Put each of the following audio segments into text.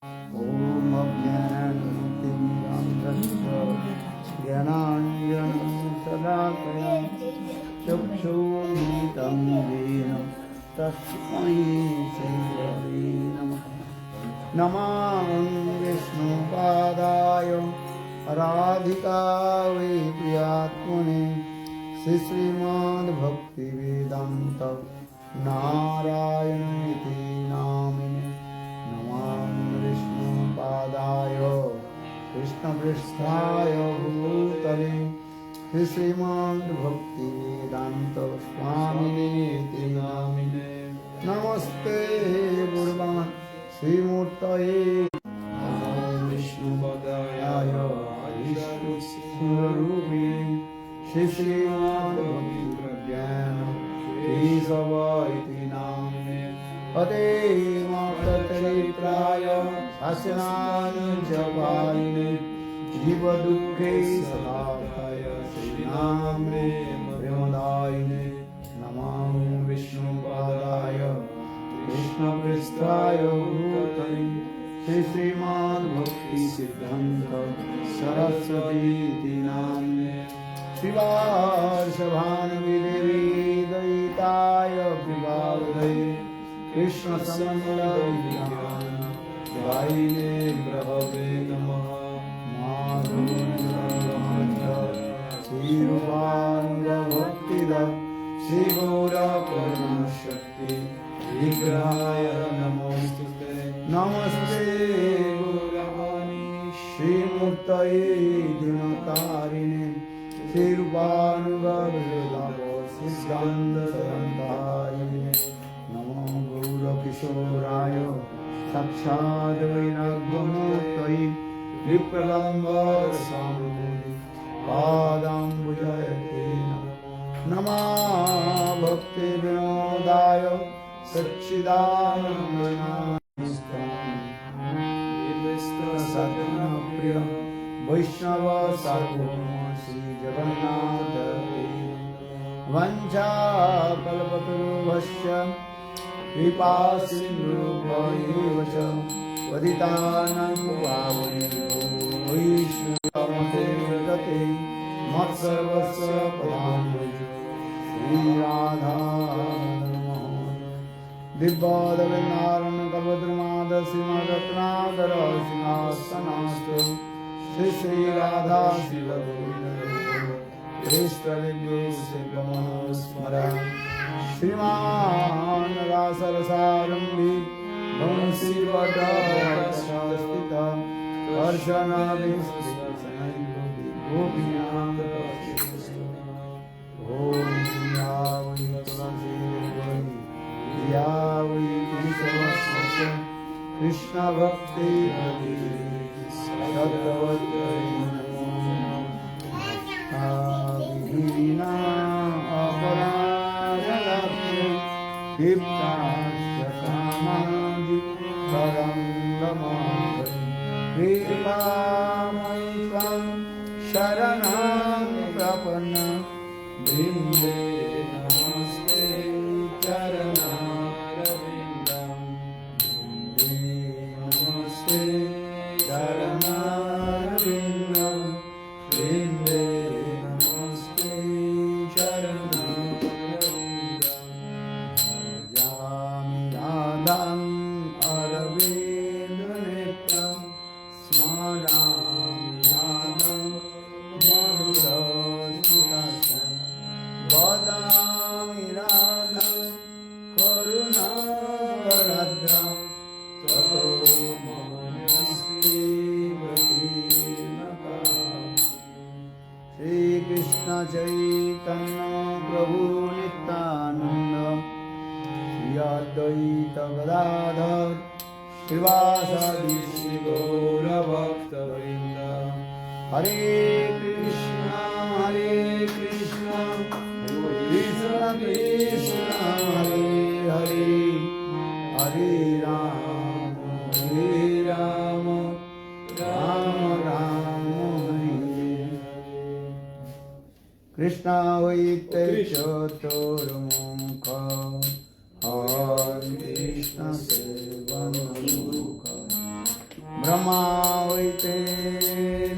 ॐ अज्ञानतिमिरान्धस्य ज्ञानाञ्जनशलाकया चक्षुर्मिलितं येन तस्मै श्रीगुरवे नमः। नमामि विष्णुपादाय राधिकायै प्रियात्मने श्रीमद्भक्तिवेदान्त नारायणेति नामिने। नमामि विष्णुपादाय कृष्णपृष्ठाय भूतले श्रीमद्भक्तिवेदान्त स्वामिनेति नामिने। नमस्ते गुरुवान् श्रीमूर्तये विष्णुपदाय विष्णुस्वरूपिणे श्रीमद्भक्तिप्रज्ञान केशव इति नामिने। अतेमात्रचरित्राय शासनानुजपालिने जीवदुःखे सदाय श्रीनाम्ने प्रेमदायिने। नमामि विष्णुपादाय कृष्णपृष्ठाय भूतले श्रीमद्भक्तिसिद्धान्त सरस्वतीति नाम्ने। शिवार्षभानुविदयिताय विवादये कृष्णसमन्वयिने ब्रह्मवे नमः। श्रीरूपानुगभक्तिद श्रीगौरपरमशक्ति विग्रहाय नमोस्तुते। नमस्ते गुरुभवानी श्रीमूर्तये गुणकारिणे श्रीरूपानुगसिद्धान्तसरन्तारिणे। नमो गौरकिशोराय साक्षात् वैराग्यमूर्तये विप्रलम्बरसाम्भूति पादाम्बुजयते नमः। भक्तिविनोदाय सच्चिदानन्दप्रिय वैष्णव सार्वभौम श्री जगन्नाथ वञ्चाकल्पतरुभ्यश्च कृपासिन्धुभ्यैव च पतितानां पावनेभ्यो वैष्णवते मत्सर्वस्य पदाम्बुजो श्रीराधा दिव्यादविन्दारण कल्पद्रुमाद श्रीमद्रत्नाकर सिंहासनास्तु श्री श्रीराधा शिवगोविन्द इष्टलिङ्गो शिवमस्मरण। श्रीमान् रासरसारम्भी वंशीवटस्थित अर्चनाभिष्टिगोपीनां ॐ या वै तुलसी या वै केशवस्य कृष्णभक्ति सद्वत्यै नमो विहीना अपराधलक्ष्मी क्षिप्ताश्च कामादि परङ्गमावै कृपामयि त्वं शरणं प्रपन्न वृन्दे नमस्ते चरणारविन्दं वृन्दे नमस्ते चरणारविन्दं वृन्दे नमस्ते चरणारविन्दं। भजामि राधाम् अरविन्दनेत्रं स्मरामि राधं मधुरस्मितं वदामि राधं करुणावरद्रं ततो मम श्रीकृष्ण चैतन्य प्रभु नित्यानंद श्री अद्वैत गदाधर श्रीवासादि श्री गौरभक्तवृंद। हरे कृष्ण कृष्ण कृष्ण हरे हरे हरे राम राम राम हरे। कृष्ण वै चतुर्मुख Hare Krishna Sevanamukha ब्रह्मा वै ते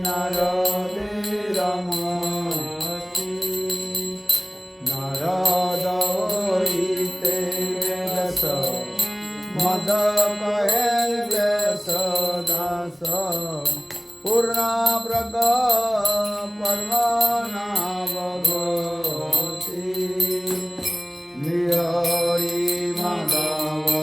नारदेरमसि नारद वै ते व्यास मद कहे व्यास दास पूर्ण प्रग परमाना भगवती हरि माधव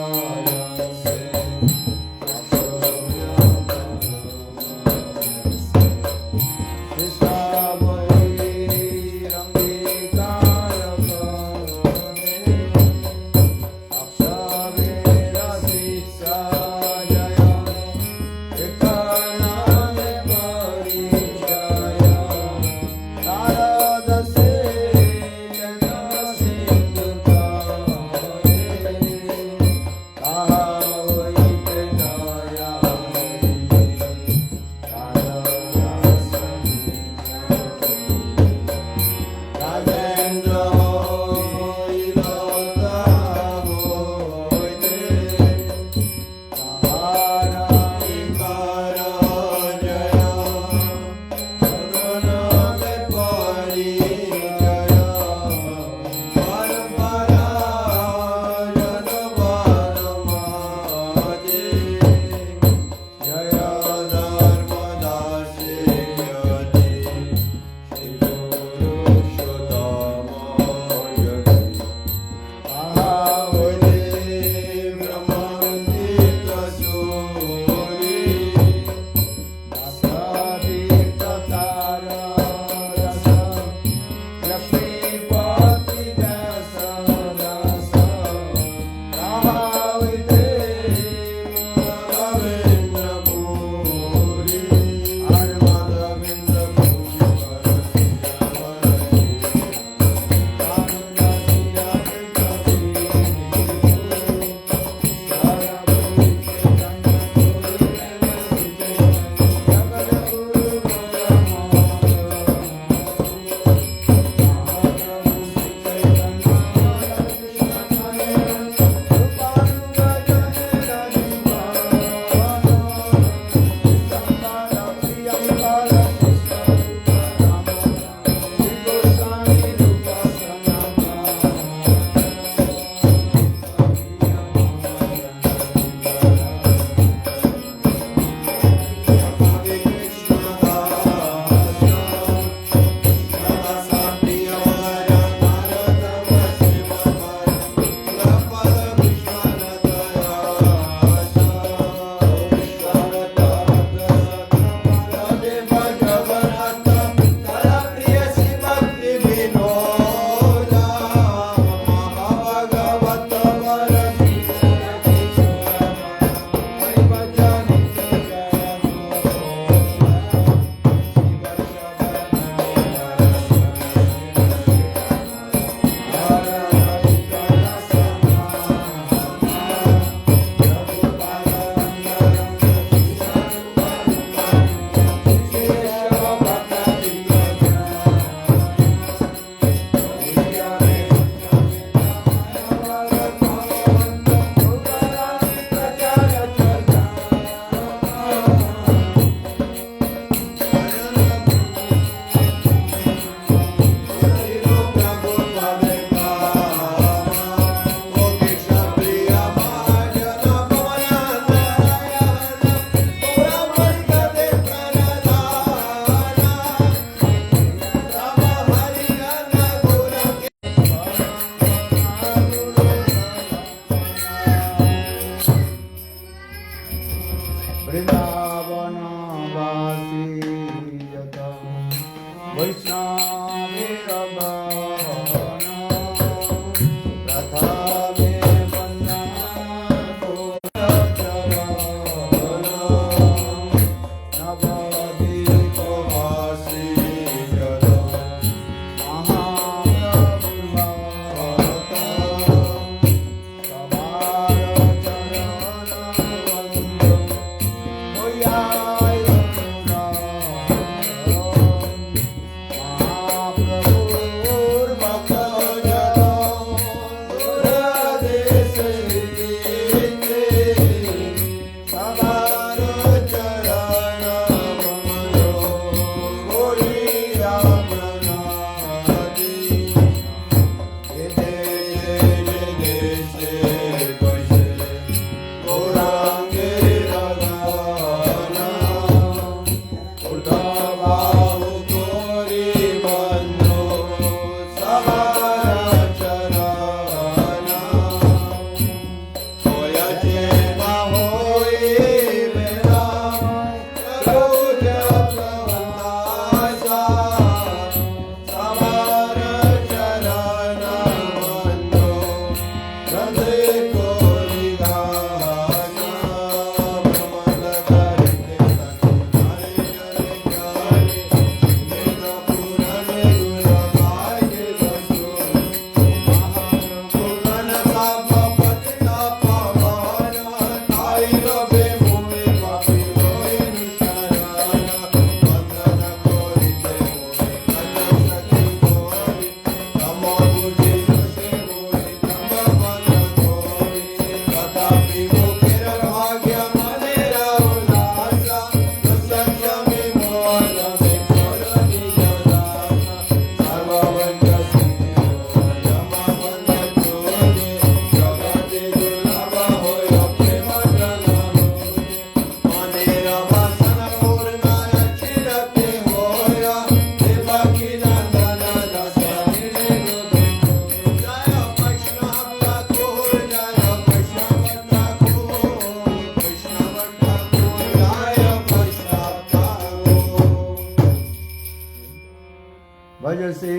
भज श्री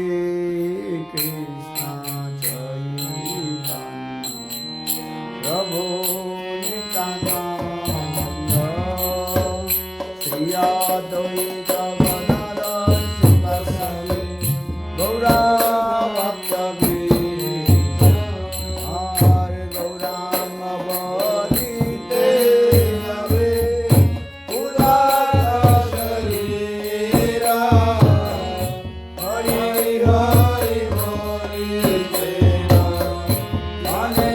कृष्ण चैतन्य प्रभु नित्यानंद श्री अद्वैत गदाधर श्रीवासादि गौरा भक्तवृंद हरे गौरांग बलिते नवे उदार शरीरा हरि हरि बोलिते मने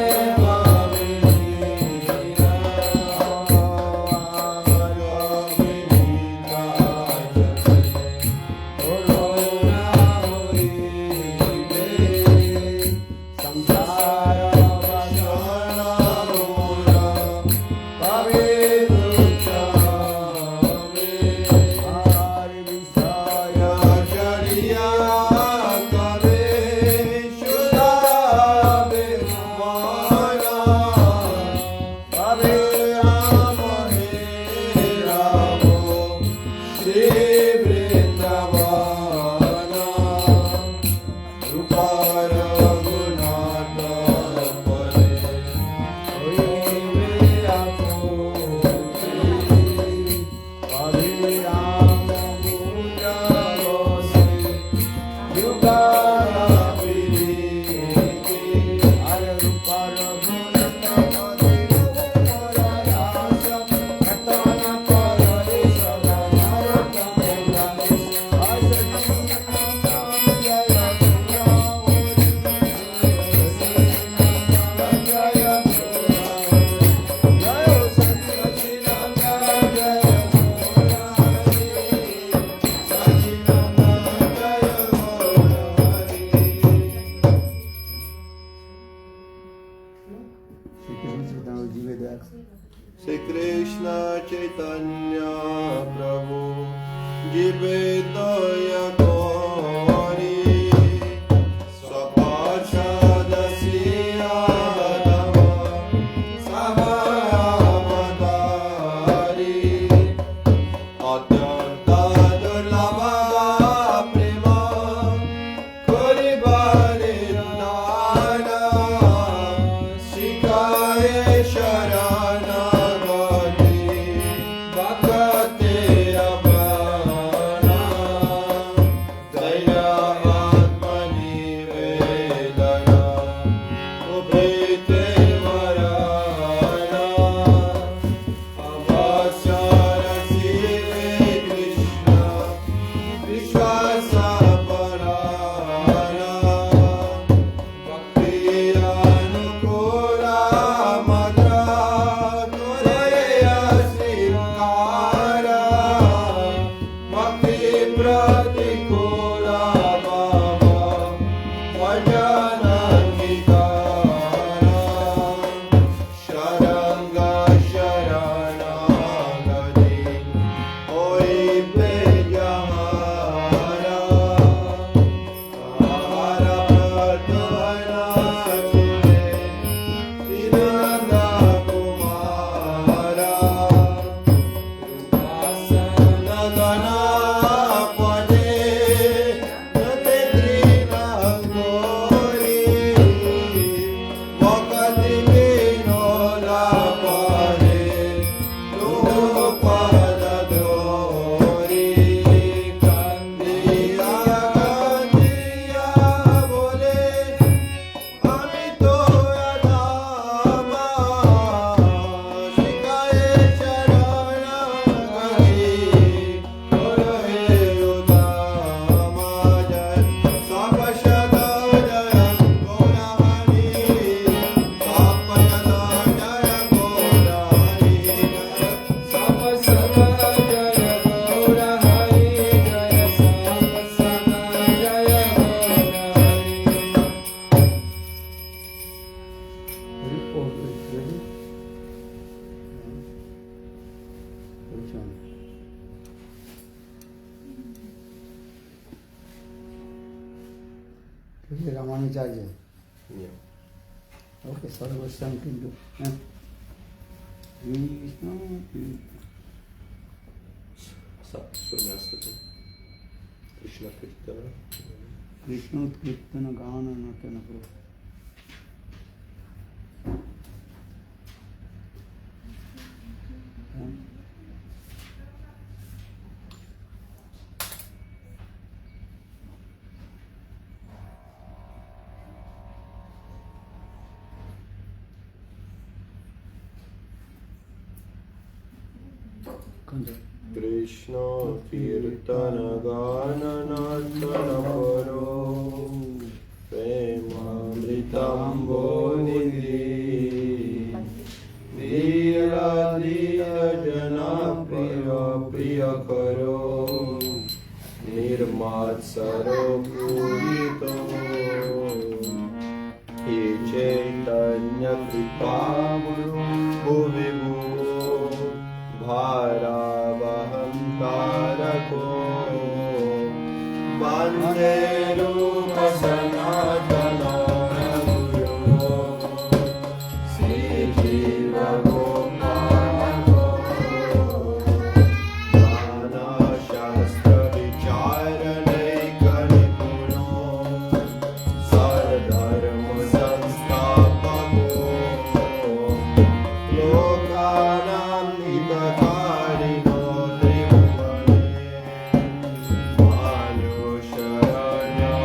Shri Krishna Chaitanya Prabhu Jivitaya Gauri Swapachada Siyadava Samayamadari Atyanta Durlabha Prema Kuri Varindana Shikaye Sharana Ramanujacharya. Yeah. Okay, Sarvasam Kindu. Krishna. Krishna Kirtana. কৃষ্ণোৎকীর্তন গান নটন প্রভু। Krishna Kirtana Gana Nartana Paro Premamritambo Nidhi Dira Dira Jana Priya Priya Karo Nirmatsaro Purito He Chaitanya Kripa Bhuvi Bharavaham Tarako Bande Rupa Sanatana Guru Sri Jiva Gopalo Nana Shastra Vicharane Kanipuno Sardharma Sanstapako Lokanam Hitakarino Tribhuvane Manusharanya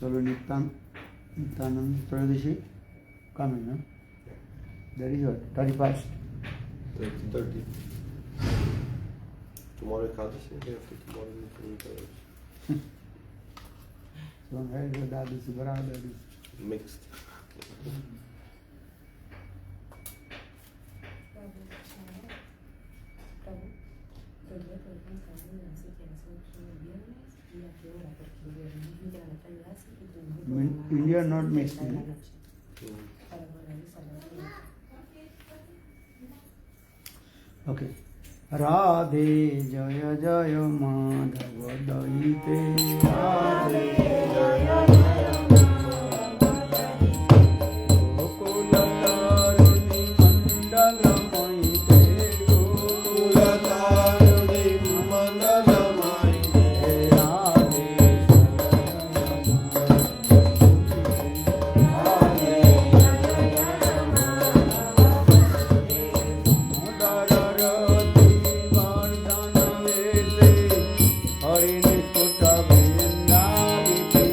चलो नित्यानंद त्रयोदशी coming, huh? That is what? 31st. 30. Tomorrow Ekadashi, day after tomorrow is Ekadashi. So where is that is Brahma, that is Mixed. India not mixed. Okay. Radhe जय जय Madhav दयिते Radhe Jaya गोकुलतारिणी मण्डलमयिते Kulataruni Mandalamai Radhe हरिणी सुत वृंदाविनी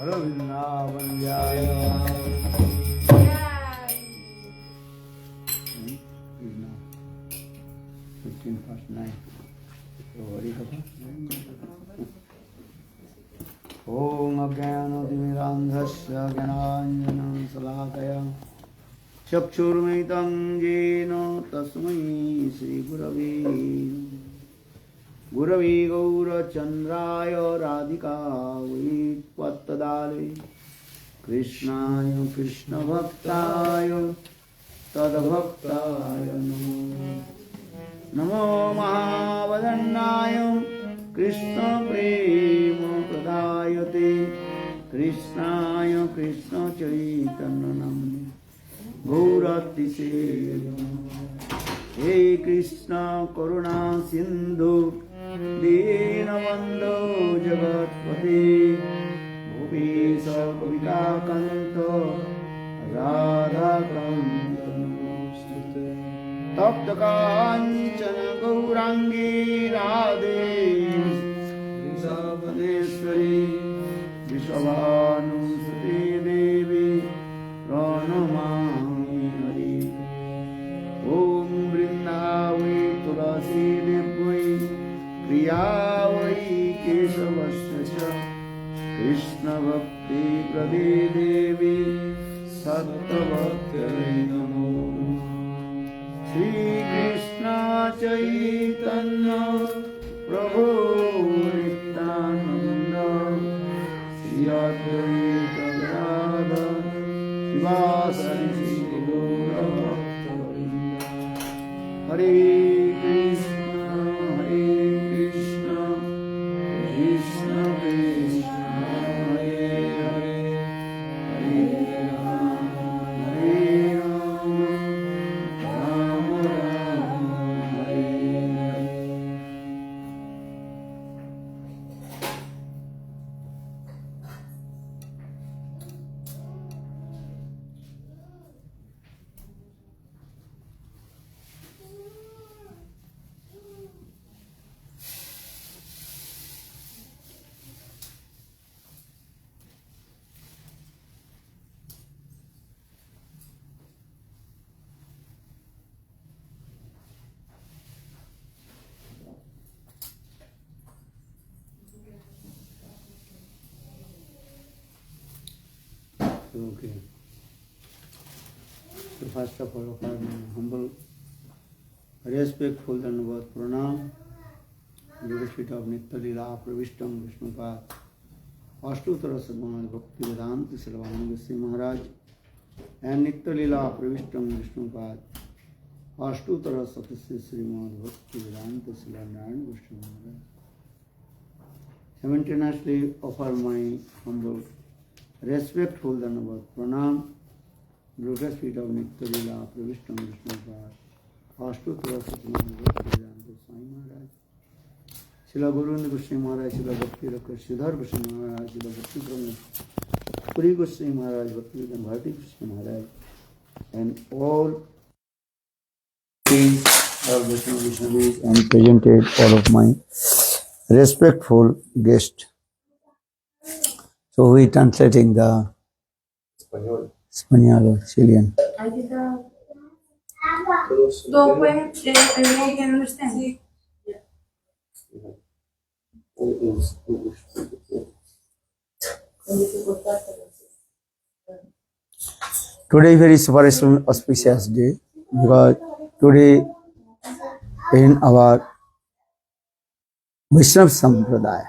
हर वृंदावन जय। 15:09 ॐ अज्ञानतिमिरान्धस्य ज्ञानाञ्जनशलाकया चक्षुर्मिलितं येन तस्मै श्रीगुरवे गुरवे गौरचन्द्राय राधिकायै त्वत्तदाले कृष्णाय कृष्णभक्ताय तद्भक्ताय नमो महावदन्नाय कृष्णप्रेमप्रदायते कृष्णाय कृष्णचैतन्यनाम्ने गौरतिसे हे कृष्ण करुणा सिन्धु दीनबन्धो जगत्पते भुवेश कविताकान्त राधाकान्त नमोऽस्तुते। तप्त काञ्चन गौराङ्गी राधे वृषभनेश्वरी वृषभानुसुते देवी प्रणमामि हरि। ॐ वृन्दावै तुलसी देव्यै प्रिया वै केशवस्य च कृष्णभक्ति प्रदे देवी सत्तभक्त्यै नमो। श्रीकृष्ण चैतन्य प्रभु नित्यानन्द श्री अद्वैत गदाधर शिवासादि गौरभक्तवृन्द। हरे Krishna Krishna Krishna Hare Hare Hare Ram Ram Ram Hare Hare. Okay. So first of all, offer my humble, respectful Dandavat Pranam, Lotus feet of Nitya Leela Pravishtam Vishnupat, Ashtutara Sadguna Bhakti Vedanta Silavananda Goswami Maharaj, and Nitya Leela Pravishtam Vishnupat, Ashtutara Satasya Srimad Bhakti Vedanta Silavananda Goswami Maharaj. Simultaneously offer my humble, respectful Dandavat Pranam, Lotus feet of Nitya Leela Pravishtam Vishnupat, Ashtutara Satguna Bhakti Vedanta Swami Maharaj, Srila Govinda Goswami Maharaj, Srila Bhakti Rakha Sridhar Goswami Maharaj, Srila Bhakti Brahma Puri Goswami Maharaj, Bhakti Vedanta Bharati Goswami Maharaj, and all kings of Goswami Vishnavis, and presented all of my respectful guests. So we translating the Spanish Chilean. I did the way everyone can understand. Today is very super auspicious day because today in our Vaishnava Sampradaya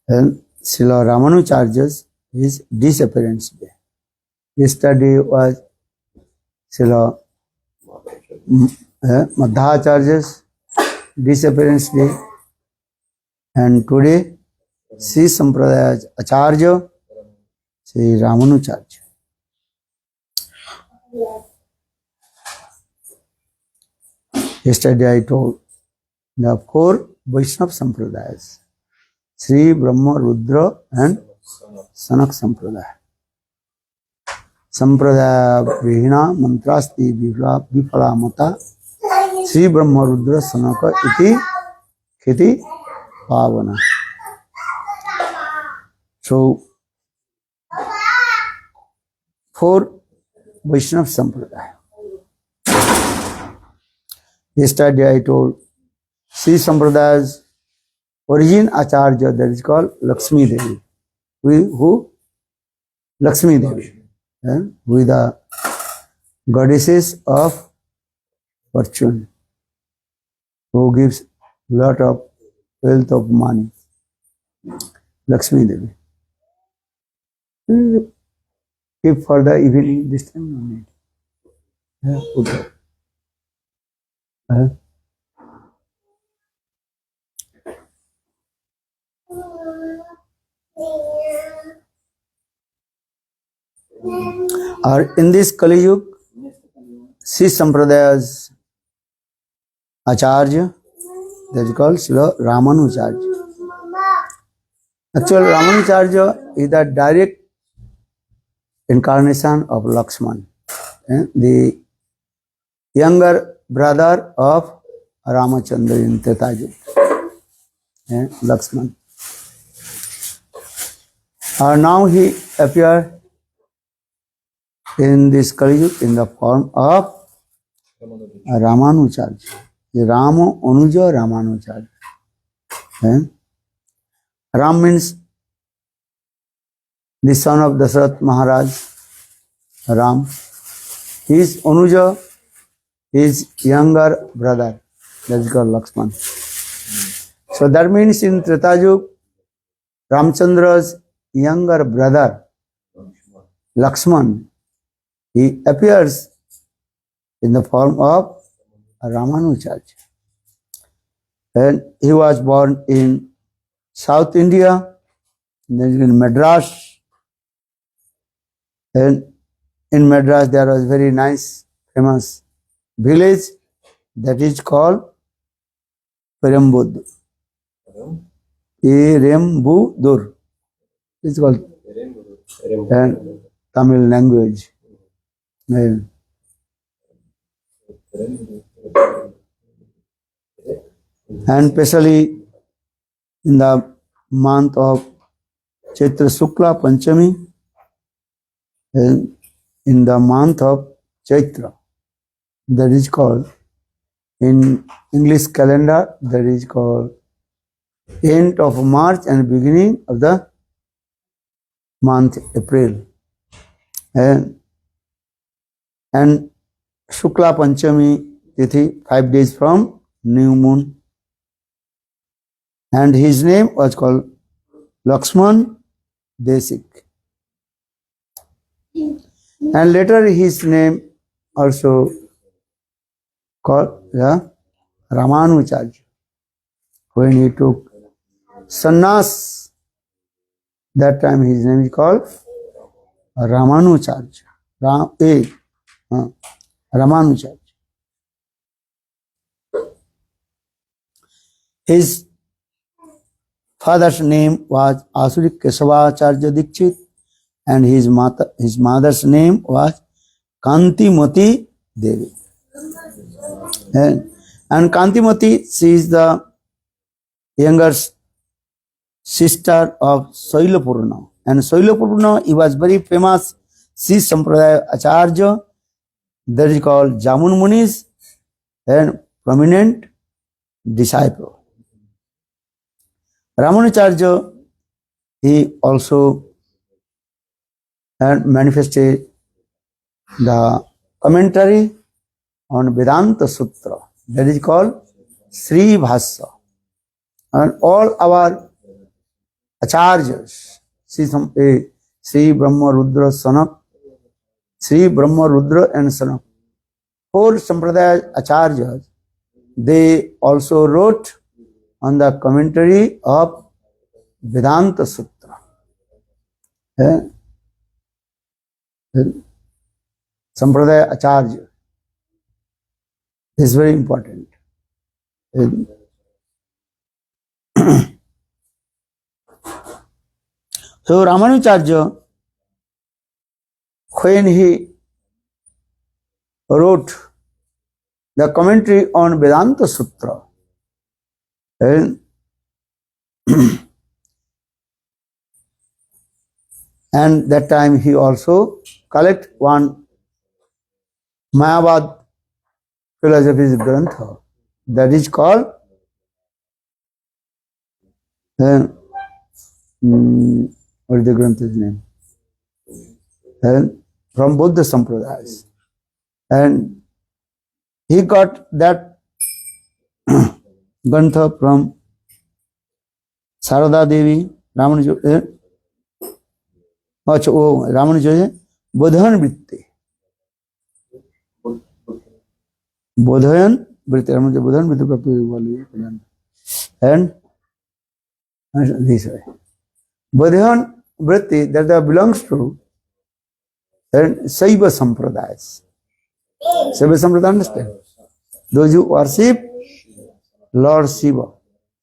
and Srila Ramanujarya's his disappearance day. Yesterday was Srila Madhacharya's disappearance day, and today Sri Sampradaya's Acharya Sri Ramanujarya. Yesterday I told the four Vaishnava Sampradayas, Sri Brahma, Rudra and Sanak Sampradaya. Sampradaya Vihina Mantrasti Vipala Mata Sri Brahma Rudra Sanaka Iti Khiti Pavana. So, four Vaishnava Sampradaya. Yesterday I told Sri Sampradaya's origin Acharya, that is called Lakshmi Devi. Who? Lakshmi Devi. Who is the goddesses of fortune, who gives lot of wealth of money. Lakshmi Devi. Keep for the evening this time no need. Okay. Or in this Kali Yuga, Sri Sampradaya's Acharya, that is called Srila Ramanujarya. Actually, Ramanujarya is the direct incarnation of Lakshman, the younger brother of Ramachandra in Treta Yuga, Lakshman. Now he appeared in this Kali Yuga in the form of Ramanujarya. Rama Anuja Ramanujarya. Ram means the son of Dasarath Maharaj, Ram. His Anuja, his younger brother, that is called Lakshman. So that means in Treta Yuga, Ramchandra's younger brother, Lakshman, he appears in the form of Ramanujarya. And he was born in South India, in Madras. And in Madras there was very nice, famous village that is called Perambur. Perambur. It's called Tamil language. And especially in the month of Chaitra Shukla Panchami, in the month of Chaitra, that is called, in English calendar, that is called end of March and beginning of the month April. And Shukla Panchami Tithi, 5 days from new moon. And his name was called Lakshman Desik. And later his name also called Ramanujarya. When he took sannyas, that time his name is called Ramanujarya. Ramanujarya. His father's name was Asurik Kesavacharya Dikshit, and his mother's name was Kantimati Devi. And Kantimati, she is the younger sister of Sailapurna. And Sailapurna, he was very famous Sri Sampradaya Acharya, that is called Jamun Muni's and prominent disciple. Ramanujarya, he also manifested the commentary on Vedanta Sutra, that is called Sri Bhasya. And all our acharyas, Sri Brahma Rudra Sanak, Sri Brahma Rudra and Sanak, four Sampradaya acharyas, they also wrote on the commentary of Vedanta Sutra. Sampradaya Acharya. This is very important. So Ramanujarya, when he wrote the commentary on Vedanta Sutra, And that time he also collect one Mayavad philosophy grantha that is called what is the grantha's name? From Buddha Sampradayas. And he got that grantha from Sarada Devi, Ramanuja, Ramanuja, Bodhan Vritti. Bodhayan Vritti, Ramanuja Bodhan Vritti, and this way. Bodhayan Vritti, that belongs to and Saiva Sampradayas. Saiva Sampradaya, understand? Those who worship Lord Shiva,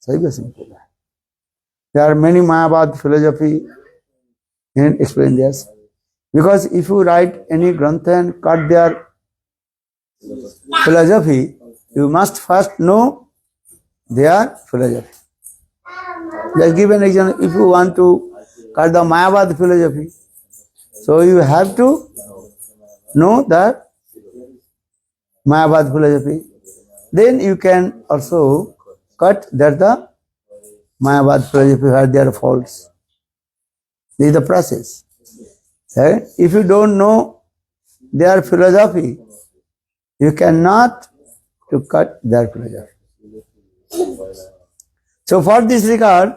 Saiva Sampradaya. There are many Mayavad philosophy in explain this. Because if you write any grantha and cut their philosophy, you must first know their philosophy. Just give an example. If you want to cut the Mayavad philosophy, so you have to know the Mayavad philosophy. Then you can also cut that the Mayavad philosophy where there are faults. This is the process. Right? If you don't know their philosophy, you cannot to cut their philosophy. So for this regard,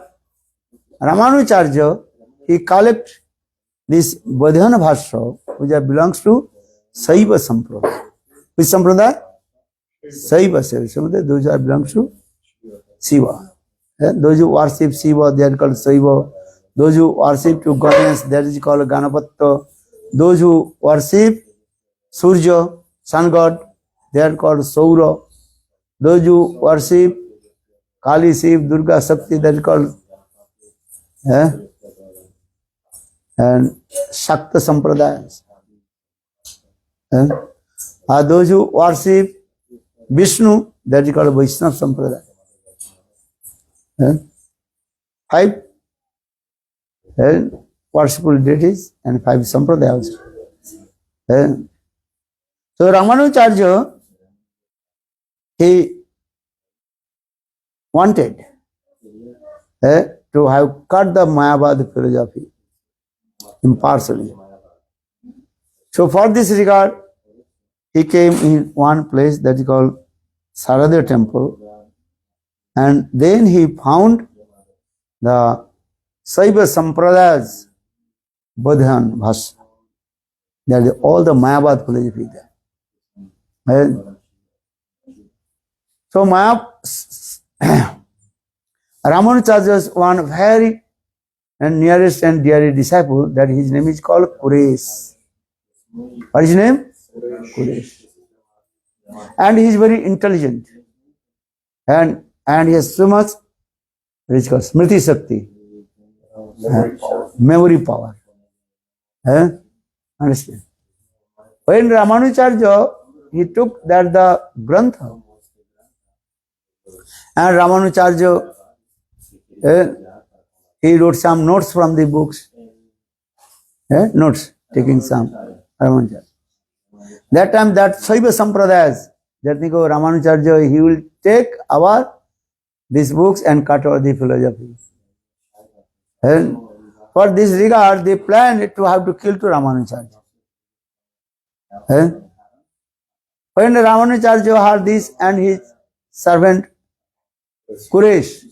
Ramanujarya, he collect this Bodhana Bhashya, which belongs to Saiva Sampradaya. Which Sampradaya? Saiva Sampradaya. Those are belongs to Shiva. Those who worship Shiva, they are called Saiva. Those who worship to Ganesh, that is called Ganapatta. Those who worship Surya, sun god, they are called Saura. Those who worship Kali, Shiv, Durga, Shakti, that is called and Shakta Sampradayas. Those who worship Vishnu, that is called Vaishnava Sampradaya. Five worshipful deities and five Sampradayas. So Ramanujarya, he wanted to have cut the Mayavad philosophy impartially. So for this regard, he came in one place that is called Sarada temple, and then he found the Saiva Sampradayas Bodhan Bhashya. That is all the Mayavad philosophy there. So Ramanujarya's one very and nearest and dearest disciple, that his name is called Quresh. What is his name? Quresh. And he is very intelligent. And he has so much, what is called Smriti Shakti. Memory power. Understand? When Ramanujarya, he took that the grantha, and Ramanujarya, he wrote some notes from the books. Notes, taking some Ramanujarya. That time, that Saiva Sampradayas, that Niko Ramanujarya, he will take these books and cut out the philosophy. And for this regard, they planned to have to kill to Ramanujarya. When Ramanujarya heard this and his servant Quresh,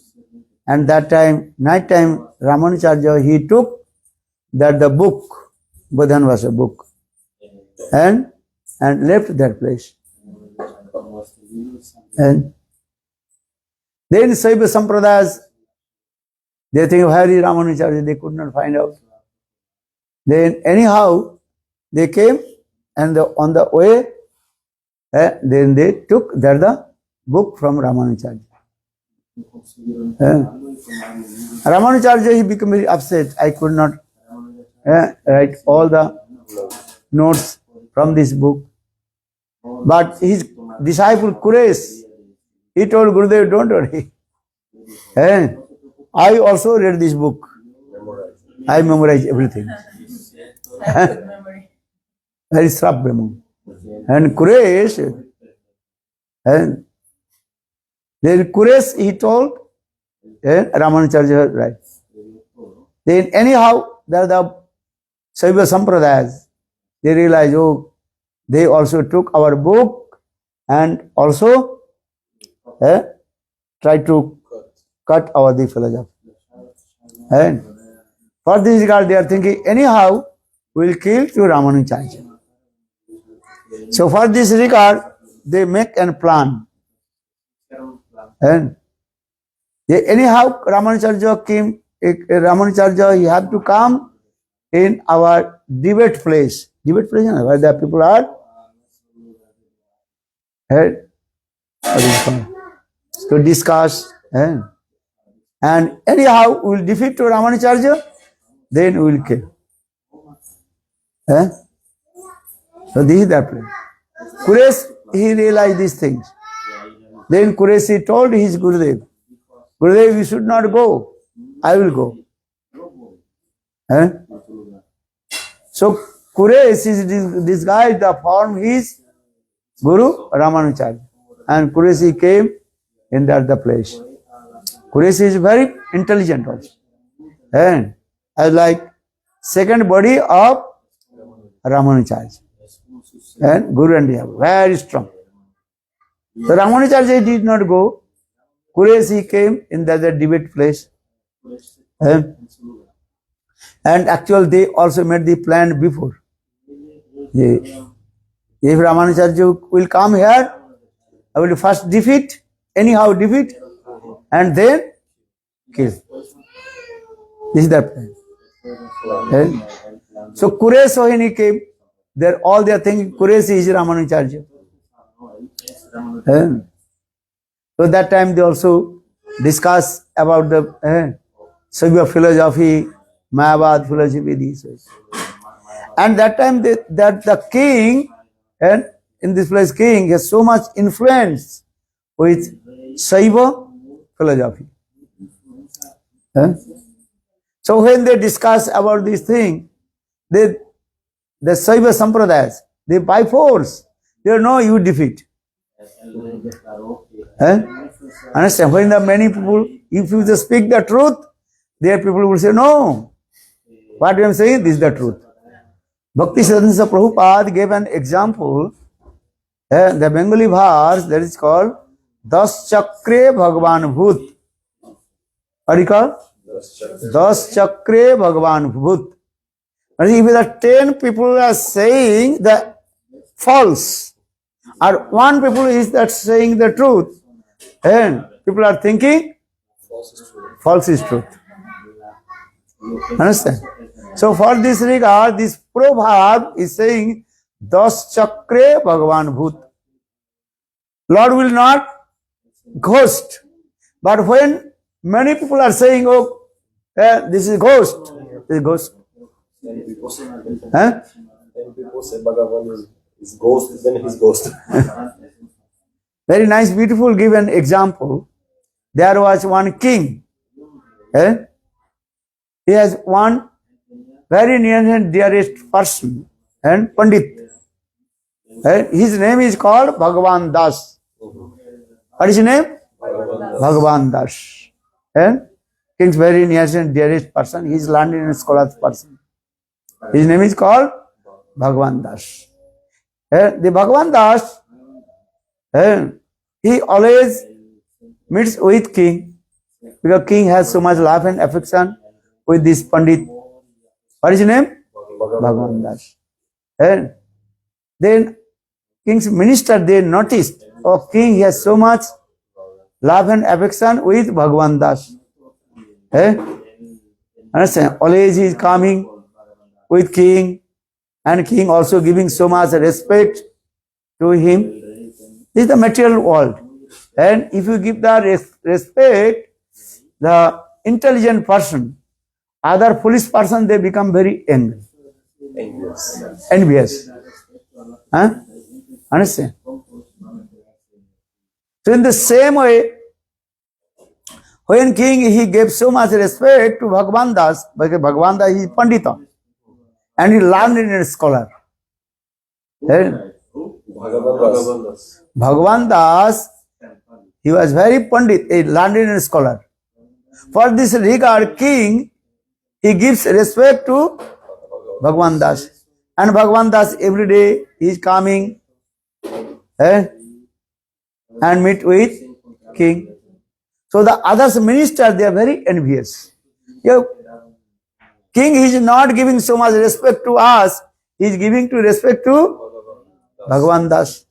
and that time, night time, Ramanujarya, he took that the book, Bodhan was a book, and left that place. And then Saiva Sampradayas, they think where is Ramanujarya, they could not find out. Then anyhow, they came, and on the way, then they took that the book from Ramanujarya. Ramanujarya, he became very upset. I could not write all the notes from this book. But his disciple Quresh, he told Gurudev, don't worry. I also read this book. I memorized everything. Good memory. Very sharp memory. And Quraysh, and then Quraysh, he told, Ramanacharya, right. Then anyhow, there are the Saiva Sampradayas. They realize, oh, they also took our book and also try to cut our the philosophy. And for this regard, they are thinking, anyhow, we will kill to Ramanacharya. So for this regard, they make a plan. And anyhow, Ramanacharya came, Ramanacharya, he had to come in our debate place. Debate place, where the people are. To discuss. And anyhow, we will defeat to Ramanacharya, then we will kill. So this is the plan. Quraysh, he realized these things. Then Quraysh, he told his Gurudev, Gurudev, you should not go. I will go. So Quraysh is disguised the form his Guru Ramanacharya. And Quraysh, he came in the place. Quraysh is very intelligent also. And as like second body of Ramanacharya. And Guru and Dev, very strong. So Ramanacharya did not go. Quraysh, he came in the debate place. And actually they also made the plan before. If Ramanacharya will come here, I will first defeat, anyhow defeat, and then kill. This is the plan. So Quraysh, when he came, all they are thinking Quraysh is Ramanacharya. So that time they also discuss about the Saiva philosophy, Mayavad philosophy, these ways. And that time that the king, and in this place king has so much influence with Saiva philosophy. So when they discuss about this thing, the Saiva Sampradayas, they by force, they know you defeat. Understand? When the many people, if you just speak the truth, their people will say, no. What I am saying, this is the truth. Bhakti Siddhanta Prabhupada gave an example, the Bengali verse that is called Das Chakre Bhagwan Bhut. What do you call? Das Chakre Bhagwan Bhut. And if the 10 people are saying the false, or one people is that saying the truth, and people are thinking false is truth. Understand? So for this regard, this proverb is saying, Das Chakre Bhagavan Bhut. Lord will not ghost. But when many people are saying, oh, this is ghost, this is ghost. When people say Bhagavan is ghost, then he's ghost. Very nice, beautiful, give an example. There was one king. He has one very near and dearest person, and Pandit. His name is called Bhagavan Das. What is his name? Bhagavan Das. King's very near and dearest person. He is learned and scholar's person. His name is called Bhagavan Das. The Bhagavan Das, he always meets with king, because king has so much love and affection with this Pandit. What is his name? Bhagavan Das. Then king's minister, they noticed, oh, king has so much love and affection with Bhagavan Das. Understand? Always he is coming with king, and king also giving so much respect to him. This is the material world. And if you give the respect, the intelligent person, other foolish person, they become very angry. Envious. Understand? So in the same way, when king, he gave so much respect to Bhagavan Das, because Bhagavan Das is Pandita, and he learned in a scholar. Eh? Bhagavan Das. Bhagavan Das, he was very pandit, a learned scholar. For this regard, king, he gives respect to Bhagavan Das. And Bhagavan Das every day he is coming and meet with king. So the others ministers, they are very envious. King is not giving so much respect to us, he is giving to respect to Bhagavan Das.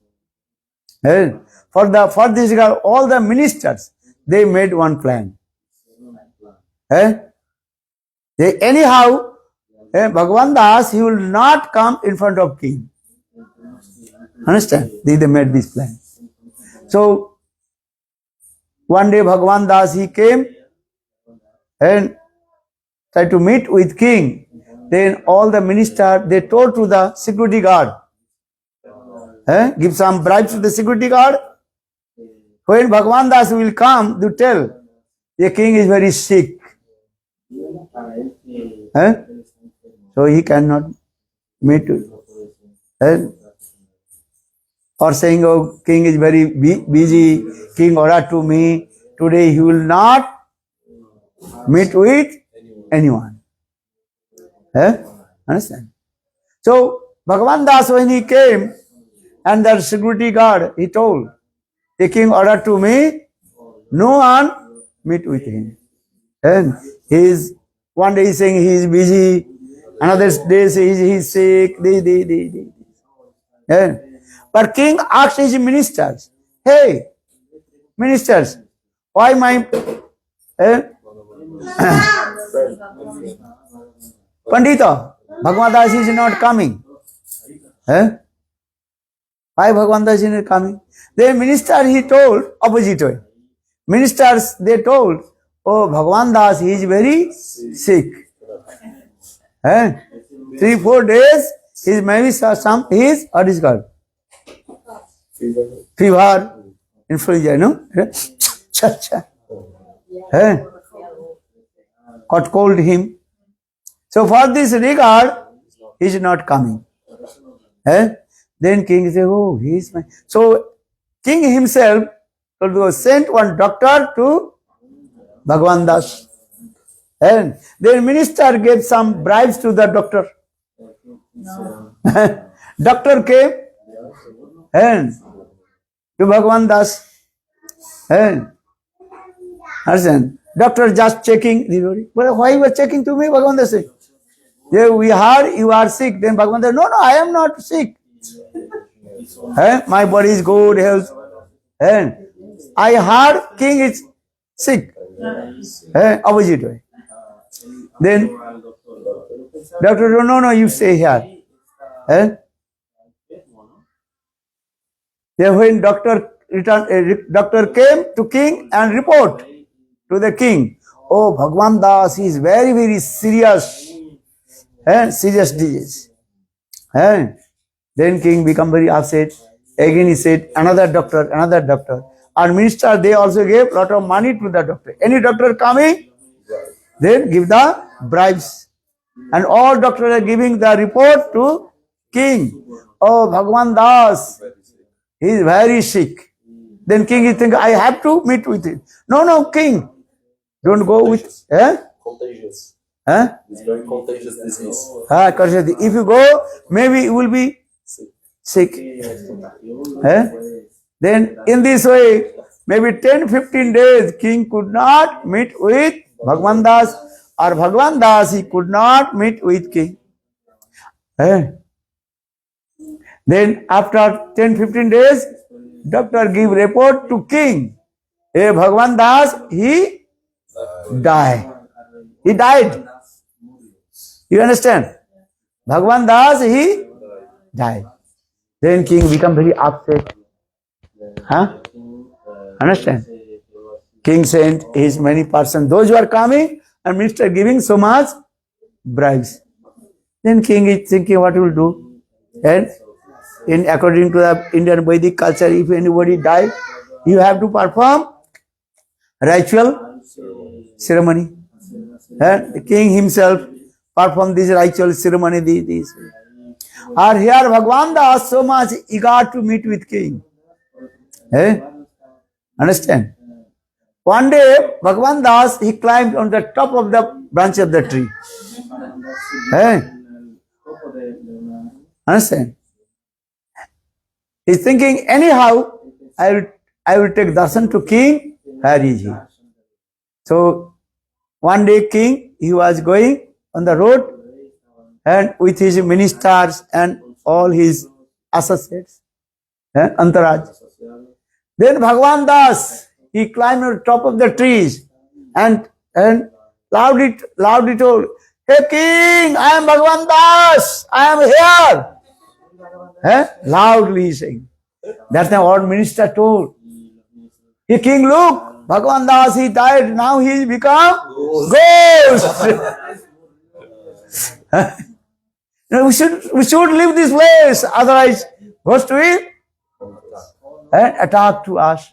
For this regard, all the ministers, they made one plan. Anyhow, Bhagavan Das, he will not come in front of king. Understand? They made this plan. So, one day Bhagavan Das, he came and tried to meet with king. Then all the ministers, they told to the security guard, give some bribes to the security guard. When Bhagavan Das will come, to tell, the king is very sick. So he cannot meet. Or saying, oh, king is very busy, king ordered to me, today he will not meet with anyone. Understand? So Bhagavan Das, when he came, and the security guard, he told, the king ordered to me, no one meet with him. And one day he is saying he is busy, another day he is sick. But king asked his ministers, hey, ministers, why my Pandita, Bhagavan Das is not coming? Why Bhagavan Das is not coming? The minister, he told opposite way. Ministers, they told, oh, Bhagavan Das, he is very sick. 3-4 days, his maybe some, his, what is called? Fever, influenza, no? Caught cold him. So for this regard, he is not coming. Then king said, oh, he is my... So king himself sent one doctor to Bhagavan Das. And then minister gave some bribes to the doctor. Doctor came and to Bhagavan Das. Understand? Doctor just checking. Well, why you are checking to me, Bhagavan Das? Yeah, we heard you are sick. Then Bhagavan Das, no, I am not sick. My body is good, health. And I heard king is sick. Opposite way. Then doctor, no, you stay here. Then when doctor came to king and report to the king, oh, Bhagavan Das is very, very serious. Serious disease. Then king become very upset. Again he said, another doctor. And minister, they also gave lot of money to the doctor. Any doctor coming, then give the bribes. And all doctors are giving the report to king. Oh, Bhagavan Das, he is very sick. Then king is thinking, I have to meet with him. No, king, don't go with... Contagious. Huh? It's very contagious disease. If you go, maybe you will be sick. Then in this way, maybe 10-15 days, king could not meet with Bhagavan Das, or Bhagavan Das, he could not meet with king. Then after 10-15 days, doctor give report to king. Bhagavan Das, he died. He died. You understand? Bhagavan Das, he died. Then king become very upset. Understand? King sent his many persons, those who are coming, and minister giving so much bribes. Then king is thinking what he will do. And according to the Indian Vedic culture, if anybody dies, you have to perform ritual ceremony. And the king himself perform this ritual ceremony, this. Or here Bhagwan Das so much eager to meet with king. Understand? One day, Bhagwan Das, he climbed on the top of the branch of the tree. Understand? He's thinking, anyhow, I will take darshan to king. Where is he? So, one day king, he was going on the road and with his ministers and all his associates, entourage. Then Bhagwan Das, he climbed on top of the trees and loudly told, "Hey king, I am Bhagwan Das, I am here." Loudly he saying. That's the old minister told. Hey king, look, Bhagwan Das, he died, now he become ghost. We should leave this place, otherwise ghost will attack to us.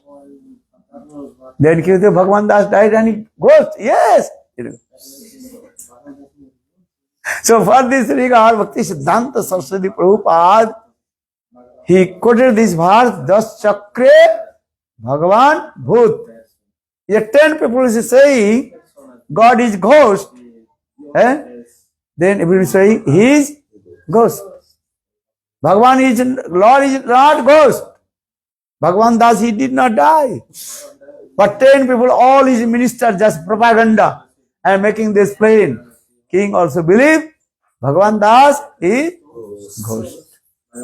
Then Bhagwan Das died and he ghost. Yes. So for this regard, Bhakti Siddhanta Saraswati Prabhupada, he quoted this verse, Das Chakre Bhagavan Bhut. If 10 people is saying God is ghost, then everybody say he is ghost. Bhagavan is, Lord is not ghost. Bhagavan Das, he did not die. But 10 people, all his ministers, just propaganda and making this plain. King also believe Bhagavan Das is ghost.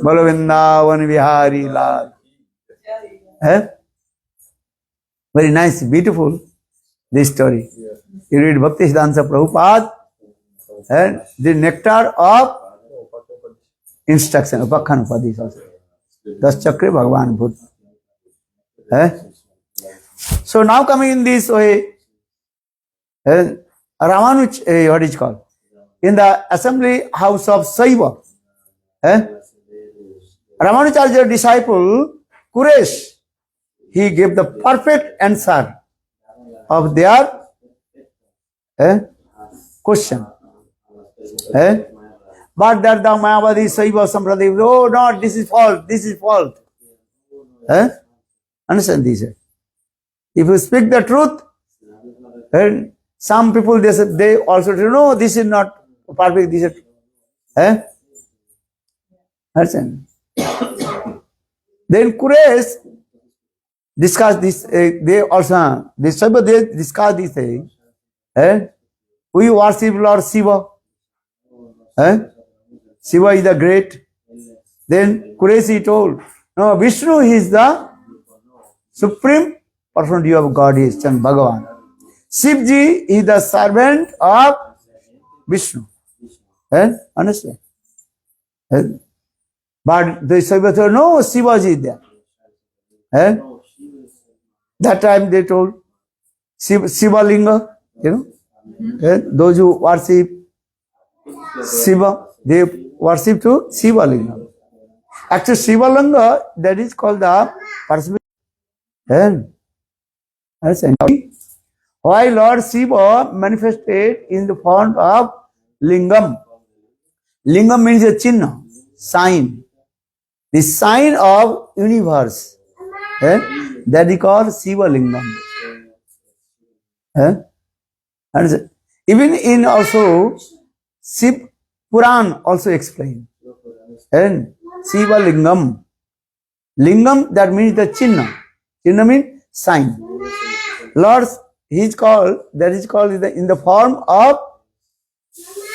Bolo Vrindavan Vihari Lal. Very nice, beautiful, this story. You read Bhakti Siddhanta Prabhupada and the nectar of instruction, Upakhan Upadis also. Das Chakre Bhagavan Bhut. So now coming in this way, Ramanuj, what is called? In the assembly house of Saiva, Ramanujar's disciple, Kuresh, he gave the perfect answer of their question. But that the Mayavadi Saiva Sampradaya, oh no, this is fault, this is fault. Understand this? If you speak the truth, and some people they also say, no, this is not perfect, this is understand? Then Kuresh discuss this, they also, they discuss this thing. We worship Lord Shiva. Shiva is the great. Then Kureshi told, no, Vishnu is the supreme personality of God, is Chan Bhagavan. Shivji is the servant of Vishnu. Understand? But the Shiva told, no, Shiva is there. That time they told Shiva Linga, those who worship Shiva, they worship to Shiva Linga. Actually, Shiva Linga, that is called the person. Why Lord Shiva manifested in the form of Lingam. Lingam means a chinna, sign. The sign of universe. That is called Shiva Lingam. And even in also Shiv Puran also explained. And Shiva Lingam. Lingam, that means the chinna. Chinna means sign. Lord, that is called in the form of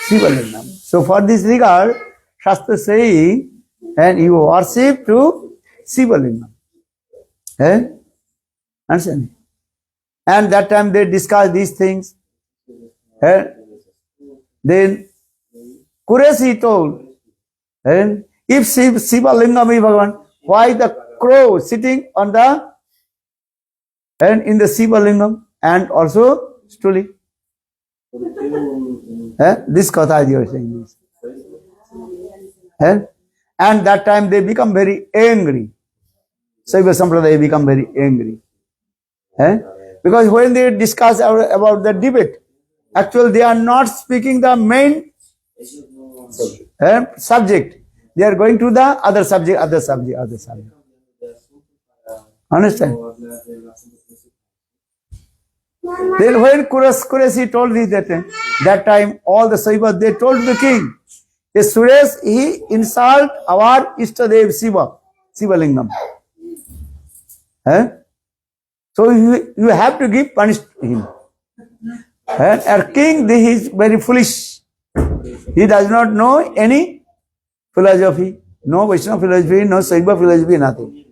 Shiva Lingam. So for this regard, Shastra saying, and you worship to Shiva Lingam. Understand? And that time they discussed these things. Then Kureshi told, if Shiva Lingam is Bhagavan, why the crow sitting on the and in the Shiva Lingam and also stooling? This katha you are saying this. And that time they become very angry. Saiva Sampradaya become very angry. Because when they discuss about the debate, actually they are not speaking the main Subject. Subject. They are going to the other subject, other subject, other subject. Understand? Then when Quraishi told this that time all the Saivas, they told the king, yes, Suresh, he insult our Ishtadev Shiva Lingam. So you have to give punish him. And our king, he is very foolish. He does not know any philosophy, no Vaishnava philosophy, no Saiva philosophy, nothing.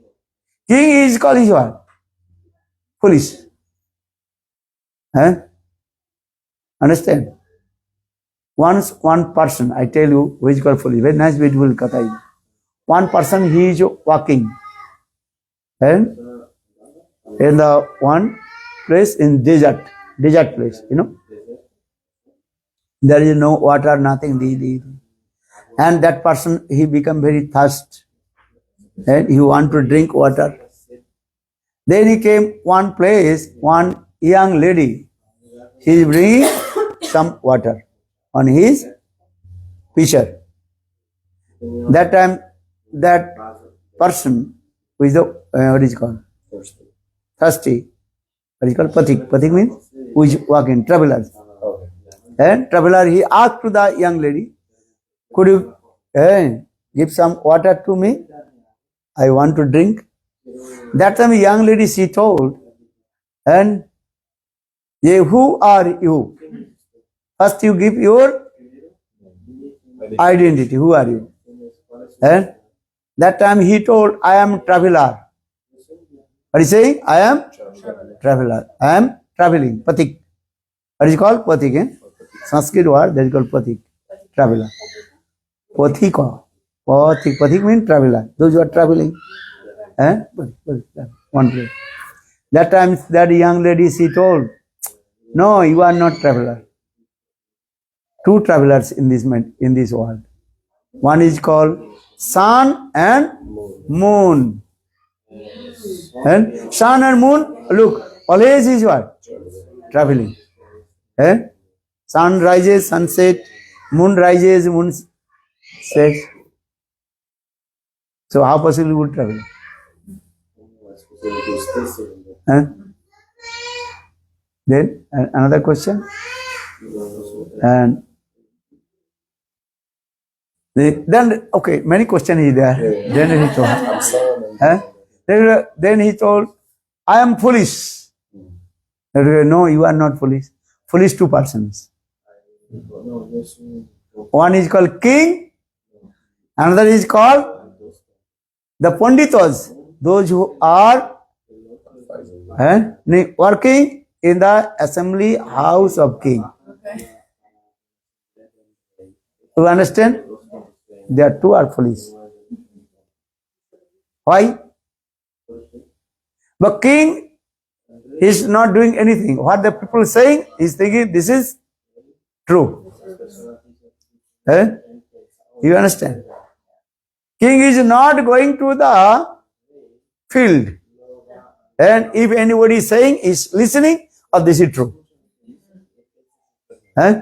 King is called his what? Foolish. Understand? Once one person, I tell you, who is called foolish, very nice, beautiful katha. One person, he is walking. And in the one place in desert place, there is no water, nothing. And that person, he become very thirst. And he want to drink water. Then he came one place, one young lady. He is bringing some water on his pitcher. That time, that person who is the, what is called? Thirsty. What is called? Pathik. Pathik means who is walking, travelers. And traveler, he asked to the young lady, could you give some water to me? I want to drink. That time, young lady, she told, and who are you? First, you give your identity. Who are you? And that time, he told, I am traveler. What is saying? I am traveler. I am traveling. Pathik. What is called? Pathik. Sanskrit word, that is called Pathik. Traveler. Pathika. Pathik means traveler. Those who are traveling. One place. That time, that young lady, she told, no, you are not traveler. Two travelers in this world. One is called sun and moon. And sun and moon, look, always is what? Traveling. Sun rises, sunset, moon rises, moon sets. So how possible you would travel? Then another question. And then okay, many questions is there. Then he told. Then he told, I am foolish. No, you are not foolish. Foolish two persons. One is called king, another is called the Panditas, those who are working in the assembly house of king. You understand? There two are foolish. Why? But king is not doing anything. What the people saying, he is thinking this is true. You understand? King is not going to the field. And if anybody is saying, is listening, or this is true. As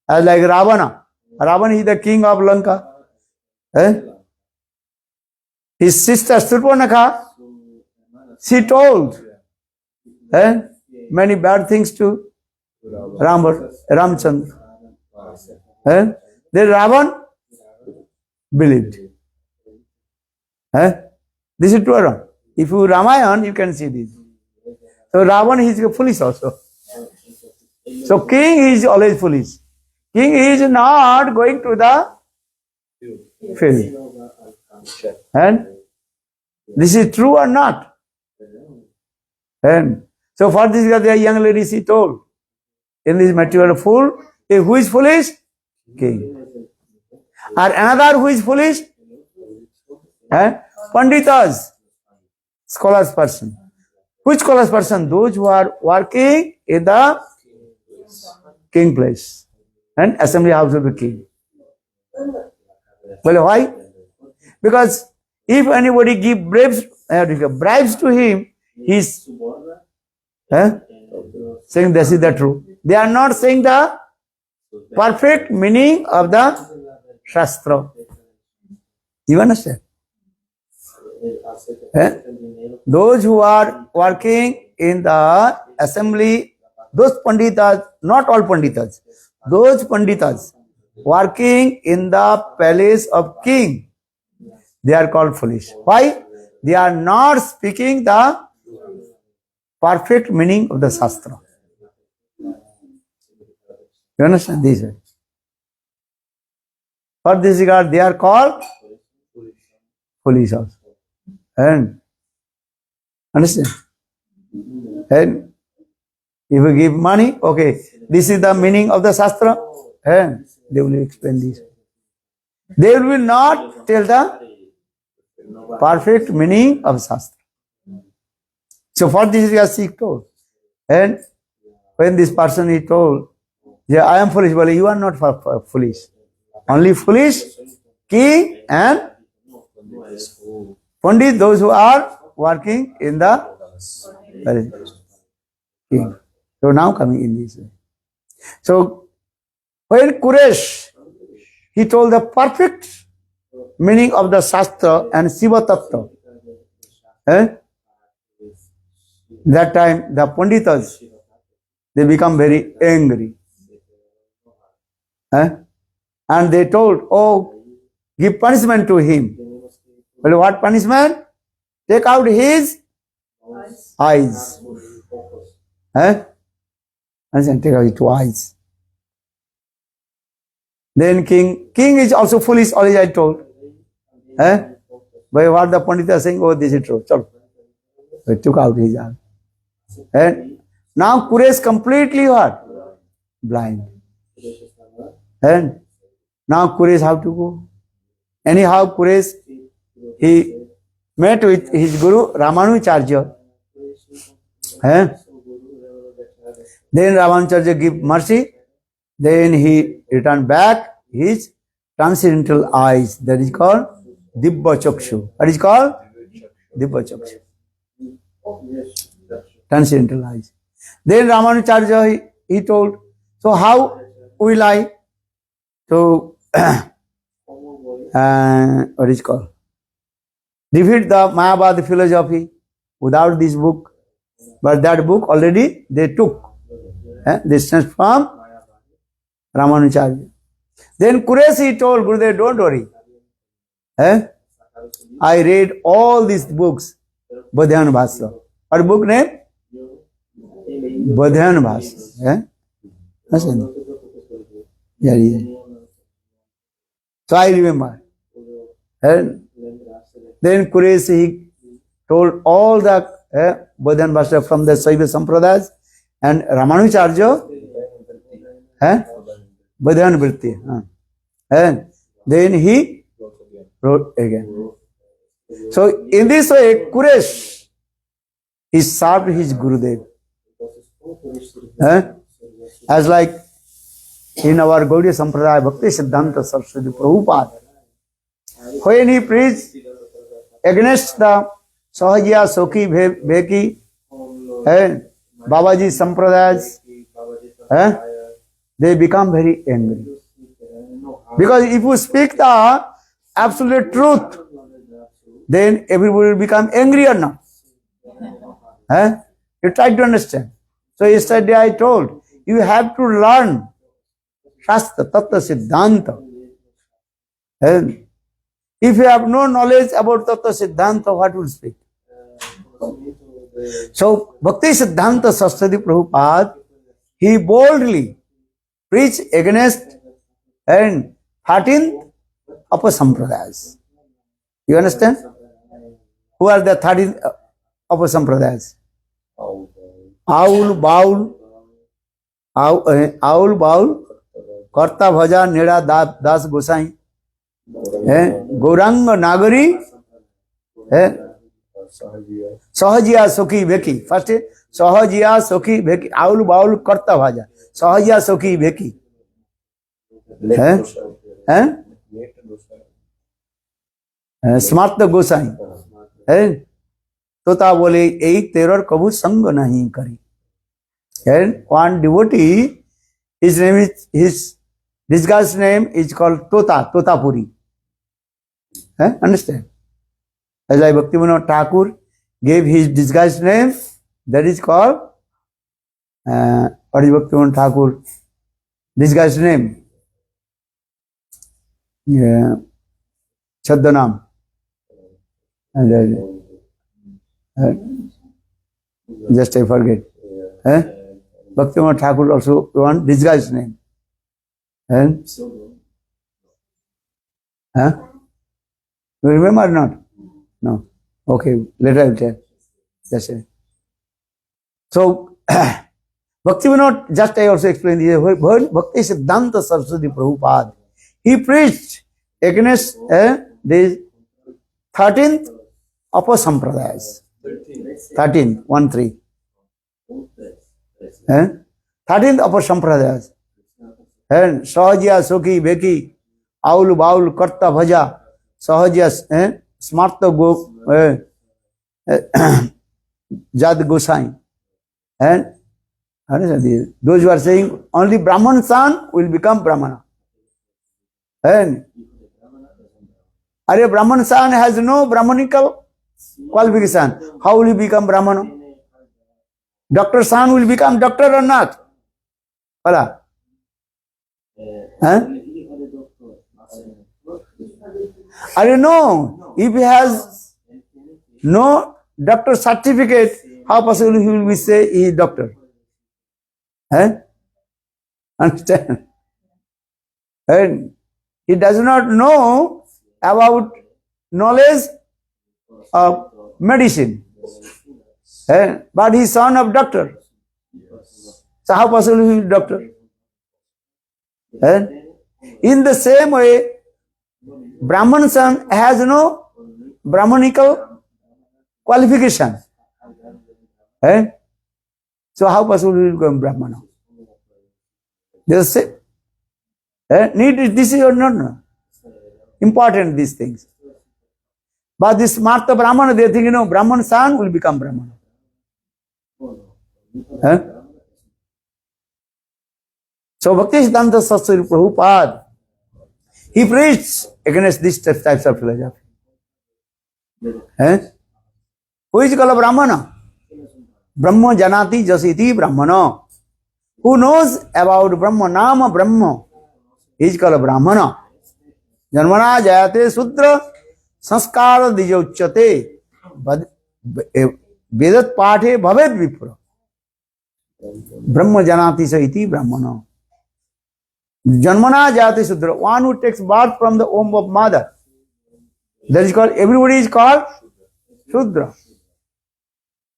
like Ravana. Ravana is the king of Lanka. His sister Surpanakha, she told many bad things to Ramchandra. Then Ravan believed. This is true or wrong? If you Ramayan, you can see this. So Ravan is foolish also. So king is always foolish. King is not going to the field. And this is true or not? And so for this the young lady, she told, in this material fool, who is foolish? King. And another who is foolish? Panditas, scholars person. Which scholars person? Those who are working in the king place and assembly house of the king. Well, why? Because if anybody give bribes to him, he's saying this is the truth. They are not saying the perfect meaning of the Shastra. You understand? Those who are working in the assembly, those Panditas, not all Panditas, those Panditas working in the palace of king, they are called foolish. Why? They are not speaking the perfect meaning of the Shastra. You understand this? For this regard, they are called foolish also. And understand? And if you give money, okay, this is the meaning of the Shastra, and they will explain this. They will not tell the perfect meaning of Shastra. So for this regard, Sikh told. And when this person is told, yeah, I am foolish, but you are not foolish. Only foolish king and Pandit, those who are working in the king. So now coming in this way. So when Quresh, he told the perfect meaning of the Shastra and Shiva Tattva. That time the Panditas, they become very angry. And they told, oh, give punishment to him. Well, what punishment? Take out his eyes. And take out his two eyes. Then king is also foolish, always I told. But what the Pandita is saying, oh, this is true. So they took out his eyes. And now Quresh completely what? Blind. And now Quresh have to go. Anyhow, Quresh, he met with his guru Ramanujarya. Then Ramanujarya give mercy. Then he returned back his transcendental eyes. That is called Dibba Chakshu. That is called Dibba Chakshu. Transcendental eyes. Then Ramanujarya, he told, so how will I to what is called? Defeat the Mayavad philosophy without this book. But that book already they took. This is from Ramanujarya. Then Quresh, he told Gurudev, don't worry. I read all these books. Badhyan Bhasya. What book name? Badhyan Bhasya. Yeah. So I remember. And then Quresh, he told all the Badhyan Bhasya from the Saiva Sampradayas, and Ramanujarya, Badhyan Vritti. And then he wrote again. So in this way, Quresh, he served his Gurudev. As like in our Gaudiya Sampradaya, Bhakti Siddhanta Saraswati Prabhupada, when he preached against the Sahajiya Sokhi Bheki and Babaji Sampradayas, they become very angry. Because if you speak the absolute truth, then everybody will become angry or not. You try to understand. So yesterday I told, you have to learn Shastra, Tattva, Siddhanta. And if you have no knowledge about Tattva, Siddhanta, what will speak? So Bhakti Siddhanta Saraswati Prabhupada, he boldly preached against and 13 Apasampradayas. You understand? Who are the 13 Apasampradayas? Aul, Baul, Karta Bhaja, Neda, Das Gosai, Gauranga Nagari, Sahajiya Sokhi Bheki. First, Sahajiya Sokhi Bheki. Aul, Baul, Karta Bhaja. Sahajiya Sokhi Bheki. Smarta Gosai. तोता बोले एक तेरर कबू संग नहीं करी. And one devotee, his name is disguised name is called Totapuri. Understand? As I Bhaktivinoda Thakur gave his disguised name, that is called what is Bhaktivinoda Thakur disguised name? Chaddanam. Just I forget. Bhaktivinoda Thakur also one disguised name. You remember or not? No. Okay, later I will tell. That's it. So, Bhaktivinoda, just I also explained here, when Bhakti Siddhanta Saraswati Prabhupada, he preached against the 13th Upper Sampradayas. 13, 1-3. 13th Upper Sampradayas. And Sahajya, Sukhi, Beki, Aul, Baul, Karta, Bhaja, Sahajya, Smarta, Go, Jad Gosai. And those who are saying only Brahman son will become Brahmana. And Brahman son has no Brahmanical qualification. How will he become Brahmana? Doctor son will become doctor or not? Hala. I don't know. If he has no doctor certificate, how possible he will say he is doctor? Understand? And he does not know about knowledge of medicine. But he is son of doctor. So how possible he is doctor? In the same way, Brahman son has no Brahmanical qualification. So how possible he will become Brahmana? They say, need this or not? No. Important these things. But this Smarta Brahmana, they think, Brahman son will become Brahmana. So Bhakti Siddhanta Saraswati Prabhupada, he preached against these types of philosophy. Who is called a Brahmana? Brahma Janati Jasiti Brahmana. Who knows about Brahma Nama Brahma? He is called a Brahmana. Janmana Jayate Sudra Sanskara Dijauchate Vedat Pathe Bhavet Vipra. Brahma Janati Saiti Brahmana. Janmana Jayate Sudra. One who takes birth from the womb of mother. That is called, everybody is called Sudra.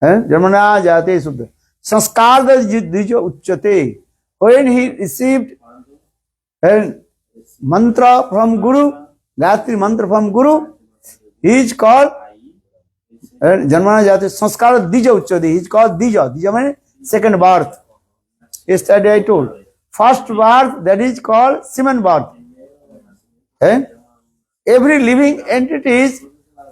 Janmana Jayate Sudra. Sanskar Dija Uchate. When he received mantra from Guru, Gayatri mantra from Guru, he is called Janmana Jayate Sanskar Dija Uchate. He is called Dija. Dija means second birth. Yesterday I told. First birth, that is called semen birth. Every living entity's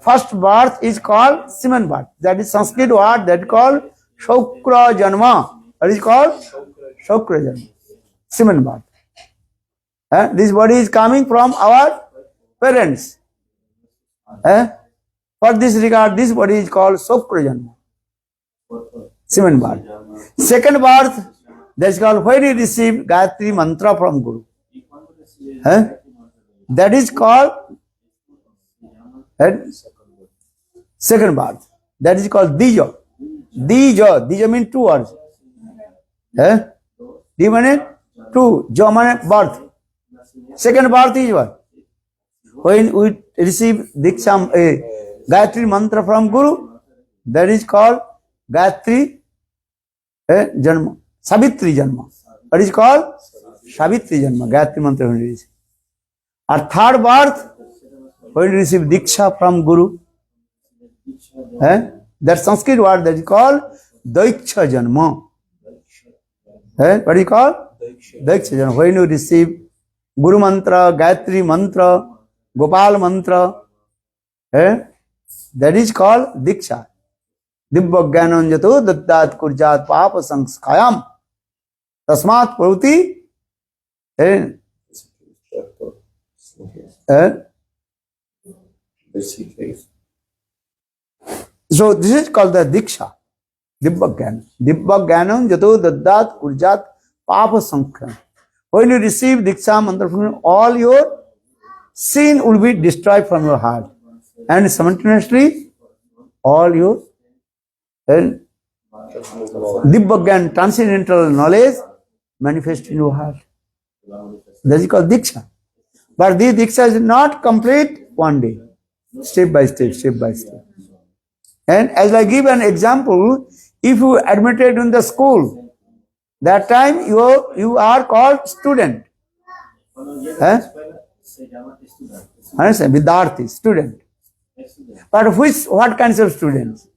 first birth is called semen birth. That is Sanskrit word that is called Shokra Janma. What is called? Shokra Janma. Semen birth. This body is coming from our parents. For this regard, this body is called Shokra Janma. Semen birth. Second birth, that is called when he received Gayatri mantra from Guru. That is called second birth. That is called Dija. Dija. Dija means two words. Dija means two. Ja means birth. Second birth is what? When we receive Diksham, Gayatri mantra from Guru, that is called Gayatri Janma. Savitri Janma. What is called? Savitri Janma. Gayatri mantra when we receive. Our third birth, when we receive Diksha from Guru, that Sanskrit word that is called Daiksha Janma. What is it called? Daiksha Janma. When you receive Guru mantra, Gayatri mantra, Gopal mantra, that is called Diksha. Dibba Jnananjato Dattat Kurjat Papa Sanskayam. Tasmat Pravati And Basic faith. so this is called the Diksha. Dibbagyan. Dibbagyanam jato daddat urjat papa sankhya. When you receive Diksha mantra from him, all your sin will be destroyed from your heart. And simultaneously, all your Dibbagyan, transcendental knowledge, manifest in your heart. That is called Diksha. But this Diksha is not complete one day. Step by step, step by step. And as I give an example, if you admitted in the school, that time you are called student. Understand? Vidyarthi, student. But what kinds of students?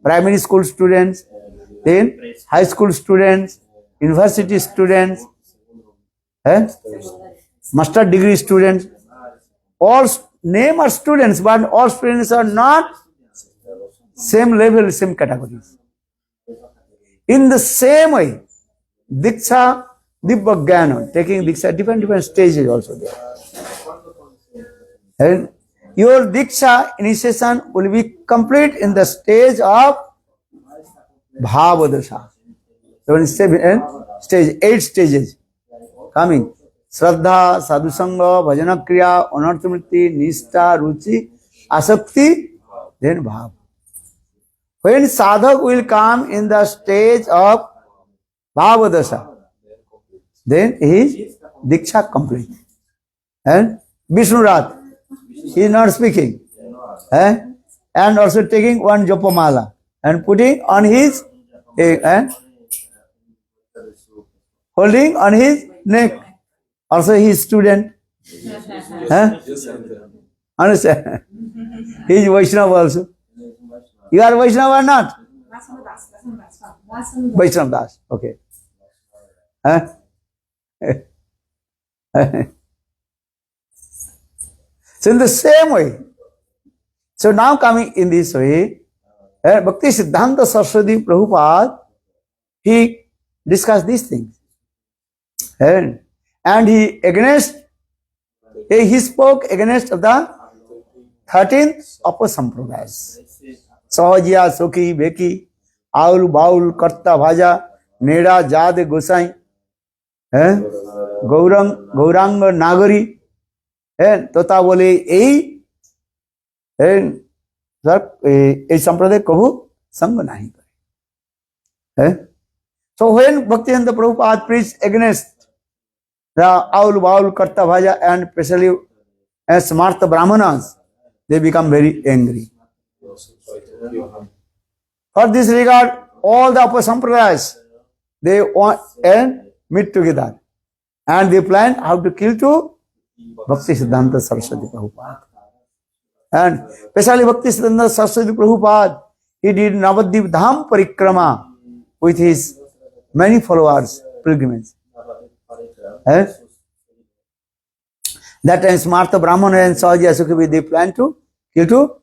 Primary school students, then high school students, university students, master degree students. All name are students, but all students are not same level, same categories. In the same way, Diksha, Dibbagyan, taking Diksha, different stages also there. And your Diksha initiation will be complete in the stage of Bhavadasha. Stage 8 stages coming. Shraddha, Sadhusanga, Bhajana Kriya, Anarthamritti, Nishtha, Ruchi, Asakti, then Bhav. When sadhak will come in the stage of Bhavadasha, then his Diksha complete. And Vishnurat, he is not speaking. And also taking one Jopamala and putting on his holding on his neck. Also he is student. Understand? He is Vaishnava also. You are Vaishnava or not? Vaishnava Das. Okay. So in the same way. So now coming in this way, Bhakti Siddhanta Saraswati Prabhupada, he discussed these things. And he spoke against the 13th Upasampradayas. Sahajiya, Sokhi, Beki, Aul, Baul, Karta, Bhaja, Neda, Jad, Gosai, Gaurang, Nagari, तोता बोले यही संप्रदाय कभू संग नहीं करे. So when Bhaktivedanta Prabhupada preached against the Aul, Baul, Karta, Bhaja and especially Smarta Brahmanas, they become very angry. For this regard, all the Upasampradayas, they want and meet together. And they planned how to kill to Bhakti Siddhanta Saraswati Prabhupada. And especially Bhakti Siddhanta Saraswati Prabhupada, he did Navadvip Dham Parikrama with his many followers, pilgrims. That time Smarta Brahmana and Sahaji Asukhi, they planned to kill to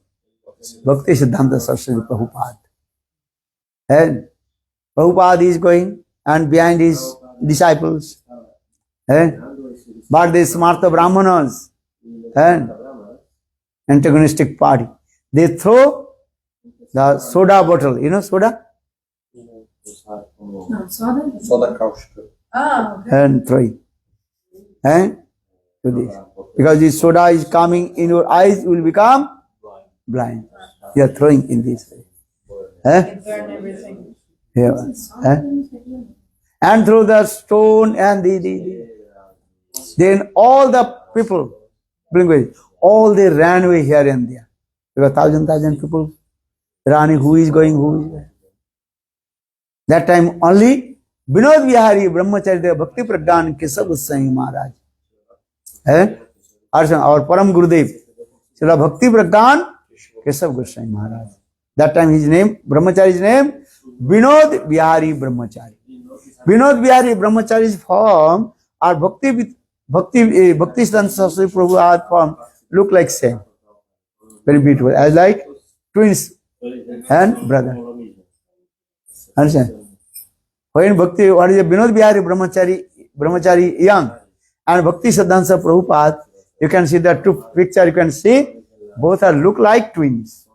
Bhakti Siddhanta Saraswati Prabhupada. And Prabhupada is going and behind his disciples. But the Smarta Brahmanas and antagonistic party, they throw the soda bottle, you know soda? No, soda? Soda caustic. Ah, okay. And throw it. And to this. Because this soda is coming in your eyes, you will become blind. You are throwing in this way. It burned everything. Yeah. And throw the stone and then all the people, all they ran away here and there. Because thousand people running, who is going, who is there. That time only Vinod Vihari Brahmacharya Bhakti Pragyan Keshav Goswami Maharaj. Our Param Gurudev, Srila Bhakti Pragyan Keshav Goswami Maharaj. That time his name, Brahmachari's name, Vinod Vihari Brahmachari. Vinod Vihari Brahmachari's form are Bhakti Siddhanta Saraswati Prabhupada form look like same. Very beautiful. As like twins and brother. Understand? When Bhakti, what is Vinod Vihari Brahmachari young and Bhakti Siddhanta Prabhupada, You can see the two picture. You can see both are look like twins.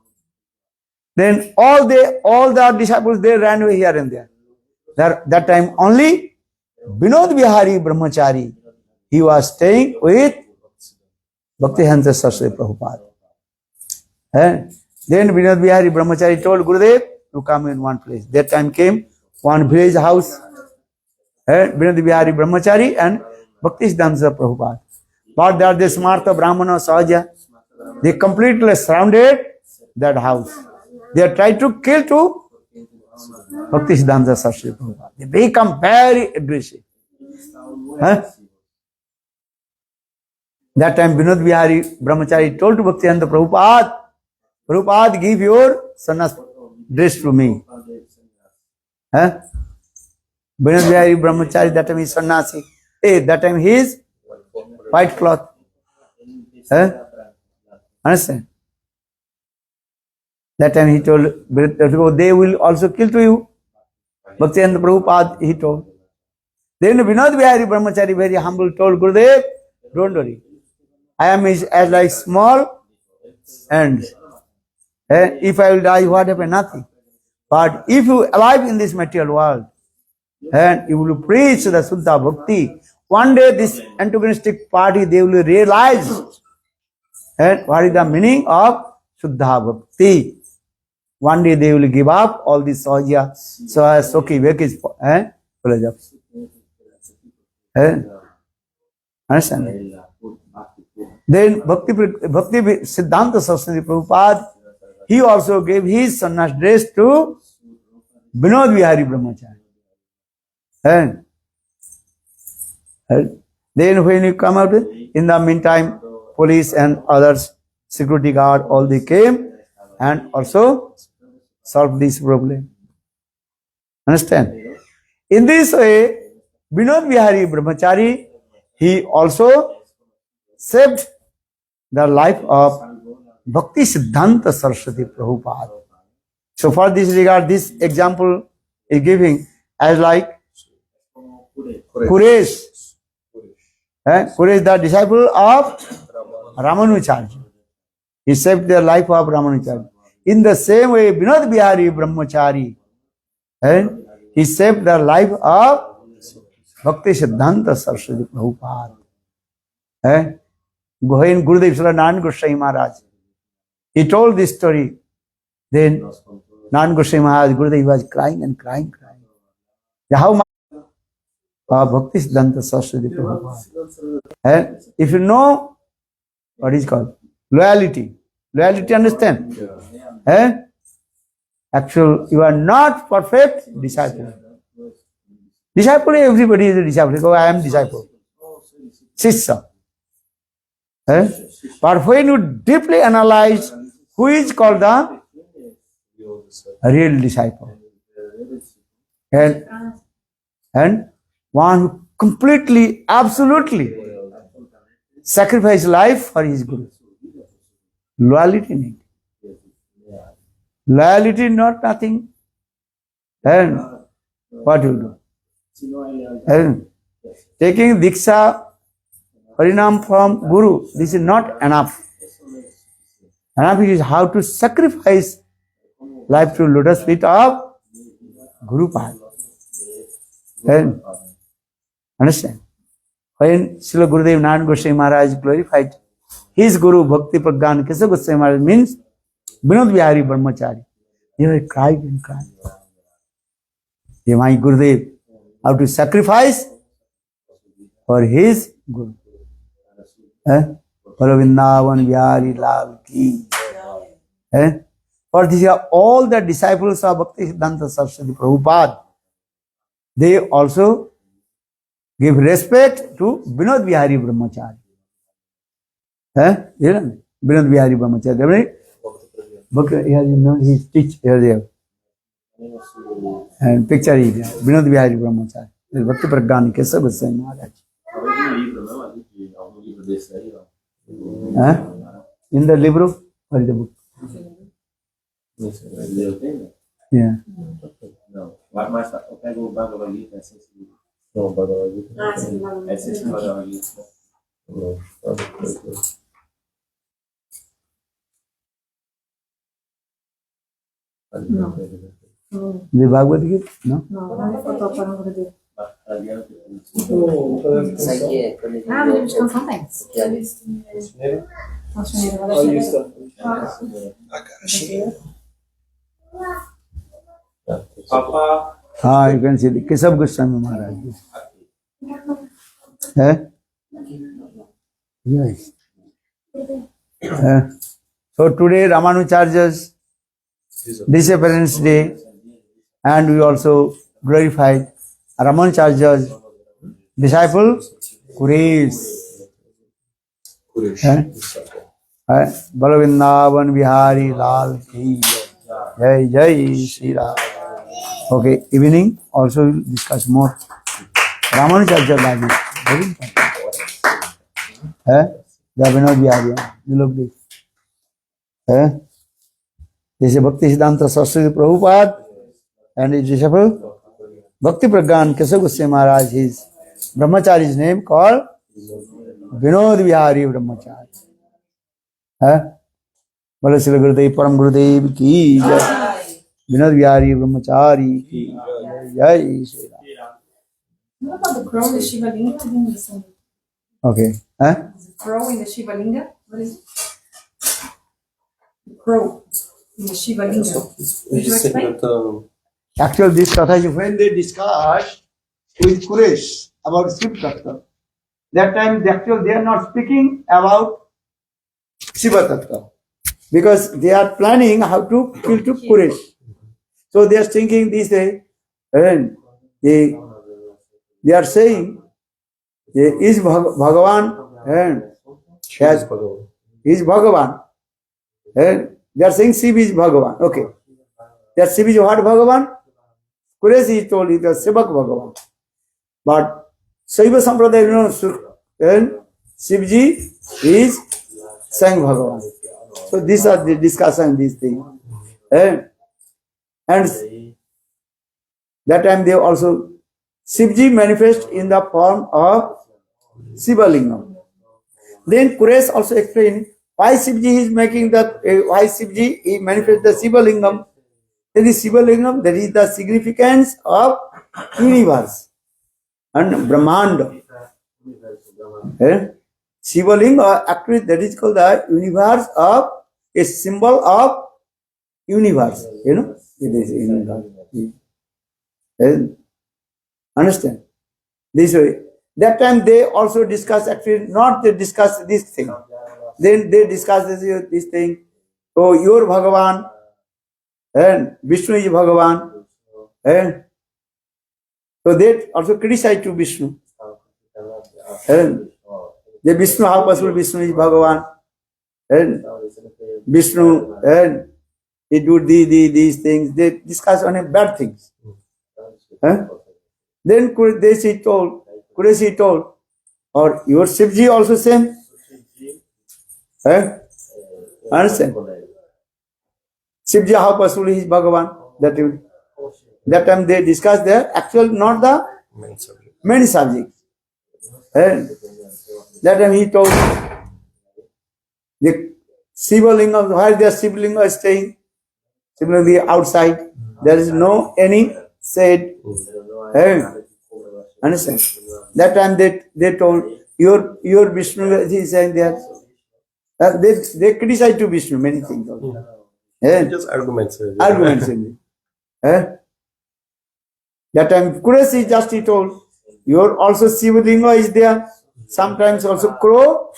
Then all the disciples, they ran away here and there. That time only Vinod Bihari Brahmachari, he was staying with Bhaktivedanta Saraswati Prabhupada. And then Vinod Bihari Brahmachari told Gurudev to come in one place. That time came one village house. And Vinod Bihari Brahmachari and Bhaktivedanta Prabhupada. But there the Smartha Brahmana Sahaja, they completely surrounded that house. They tried to kill to Bhaktivedanta Saraswati Prabhupada. They become very aggressive. That time Vinod Bihari Brahmachari told to Bhaktivedanta Prabhupada, Prabhupada, give your sannyas dress to me. Vinod Bihari Brahmachari, that time he is sannyasi. That time he is white cloth. Understand? That time he told, they will also kill to you. Bhaktivedanta Prabhupada, he told. Then Vinod Bihari Brahmachari, very humble, told Gurudev, don't worry. I am as like small and if I will die, what happened? Nothing. But if you alive in this material world and you will preach the Suddha Bhakti, one day this antagonistic party, they will realize and what is the meaning of Suddha Bhakti. One day they will give up all this Sahaja, Soki, Vekis, understand? Then Bhakti Siddhanta Saraswati Prabhupada, he also gave his sannyas dress to Vinod Bihari Brahmachari. Then when you come out, in the meantime, police and others, security guard, all they came and also solved this problem. Understand? In this way, Vinod Bihari Brahmachari, he also saved the life of Bhakti Siddhanta Saraswati Prabhupada. So for this regard, this example is giving as like Quresh. Quresh, the disciple of Ramanujarya. He saved the life of Ramanujarya. In the same way, Vinod Bihari Brahmachari, he saved the life of Bhakti Siddhanta Saraswati Prabhupada. When Gurudev Nanak Goswami Maharaj, he told this story. Then Nanak Goswami Maharaj, Gurudev was crying and crying. How Bhakti Siddhanta Saraswati Prabhupada. If you know what is called loyalty, understand? Actually, you are not perfect disciple. Disciple, everybody is a disciple. Go, I am disciple. Sisya. But when you deeply analyze who is called the real disciple, and one who completely, absolutely sacrifice life for his Guru. Loyalty need. Loyalty not nothing. And what you do? And taking Diksha Harinam from Guru, this is not enough. Enough is how to sacrifice life to lotus feet of Guru Pad. And understand? When Srila Gurudev Nanak Goswami Maharaj glorified his Guru Bhakti Pragyan Kesava Goswami Maharaj, means Vinod Bihari Brahmachari. They were crying and crying. They, my Gurudev, how to sacrifice for his Guru. Vrindavan Bihari Lal Ki. For these are all the disciples of Bhakti Siddhanta Saraswati Prabhupada. They also give respect to Vinod Bihari Brahmachari. Vinod Bihari Brahmachari. Here you know his teach here there. And picture is there. Vinod Bihari Brahmachari. Bhakti Pragyan Kesava Goswami Maharaj. In the libro, what is the book? Yeah. Vai mais tarde. Eu pego o Bhagavad Gita, essa livro. Não, o Bhagavad Gita. Essa é o Bhagavad Gita. No. The Bhagavad Gita? No? No, não faltou para não poder. Isso aqui é quando ele Ah, mas eles canção tem. aqui é Nossa, menina, vai deixar. Papa. हाँ, you can see the Keshav Goswami Maharaj. Eh? Yes. So today Ramanujarya's disappearance day, and we also glorified Ramanujarya's disciple Kuresh. Balavrindavan Bihari Lal ki Jai Jai Shri Ram. Okay, evening also we'll discuss more. Ramanujarya Lali, very important. The Vinod Bihari, you look this. जैसे भक्ति सिद्धांत Saraswati Prabhupada and his disciple Bhakti Pragyan Keshav Goswami Maharaj, his brahmachari's name called Vinod Bihari Brahmachari. बोले श्री गुरुदेव परम गुरुदेव की जय, विनोद बिहारी ब्रह्मचारी की जय Shri Ram. What about the crow in the Shiva Linga? I didn't understand. Okay. The crow in the Shiva Linga? What is it? The crow in the Shiva Linga. Did you explain? Actually, this Katha is when they discussed with Kuresh about Shiv Tattva. That time, they are not speaking about Shiva Tattva, because they are planning how to kill to Kuresh. So they are thinking this way, and they are saying, is Bhagavan and is Bhagavan, and they are saying Shiv is Bhagavan. Okay, that Shiv is what Bhagavan? Kuresh is told it was Shivak Bhagavan, but Shaiva Sampradaya, and Shivji is Sang Bhagavan. So these are the discussion, these things. And that time they also, Shivji manifest in the form of Shiva Lingam. Then Kuresh also explained why Shivji is making that, why Shivji he manifests the Shiva Lingam. That is Shiva Lingam, that is the significance of universe and Brahmanda. Shiva Linga, actually that is called the universe of, a symbol of universe. You know, it is universe. Understand? This way. That time they also discuss, actually not they discuss this thing. Then they discuss this thing. Oh, your Bhagavan and Vishnu is Bhagavan. And so they also criticize to Vishnu. And the Vishnu, how possible Vishnu is Bhagavan? And Vishnu, and he do these things. They discuss on bad things. Then Kureshi told, or your Shivji also same. Understand? Shivji, how possible he is Bhagavan? That time they discuss the actual, not the main subject. And that time he told the Shiva Lingam, where the Shiva Lingam is staying, similarly outside, there is no any shade. Understand? That time they told, your Vishnu, he is saying there. They criticize to Vishnu many things also. Just arguments. Arguments in it. That time Kureshi just he told, your also Shiva Linga is there. Sometimes also crow,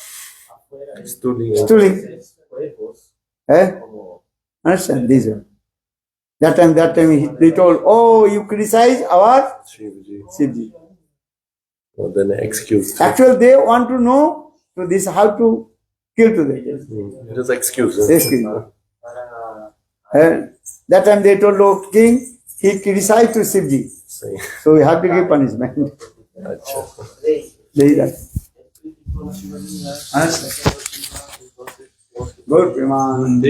stooling. Understand? These are. That time they told, oh, you criticize our Shivji. Well, then excuse. Actually, they want to know to this how to kill to them. Just excuse. Excuse. That time they told, oh, king, he criticized to Shivji. So we have to give punishment. Good, Preman.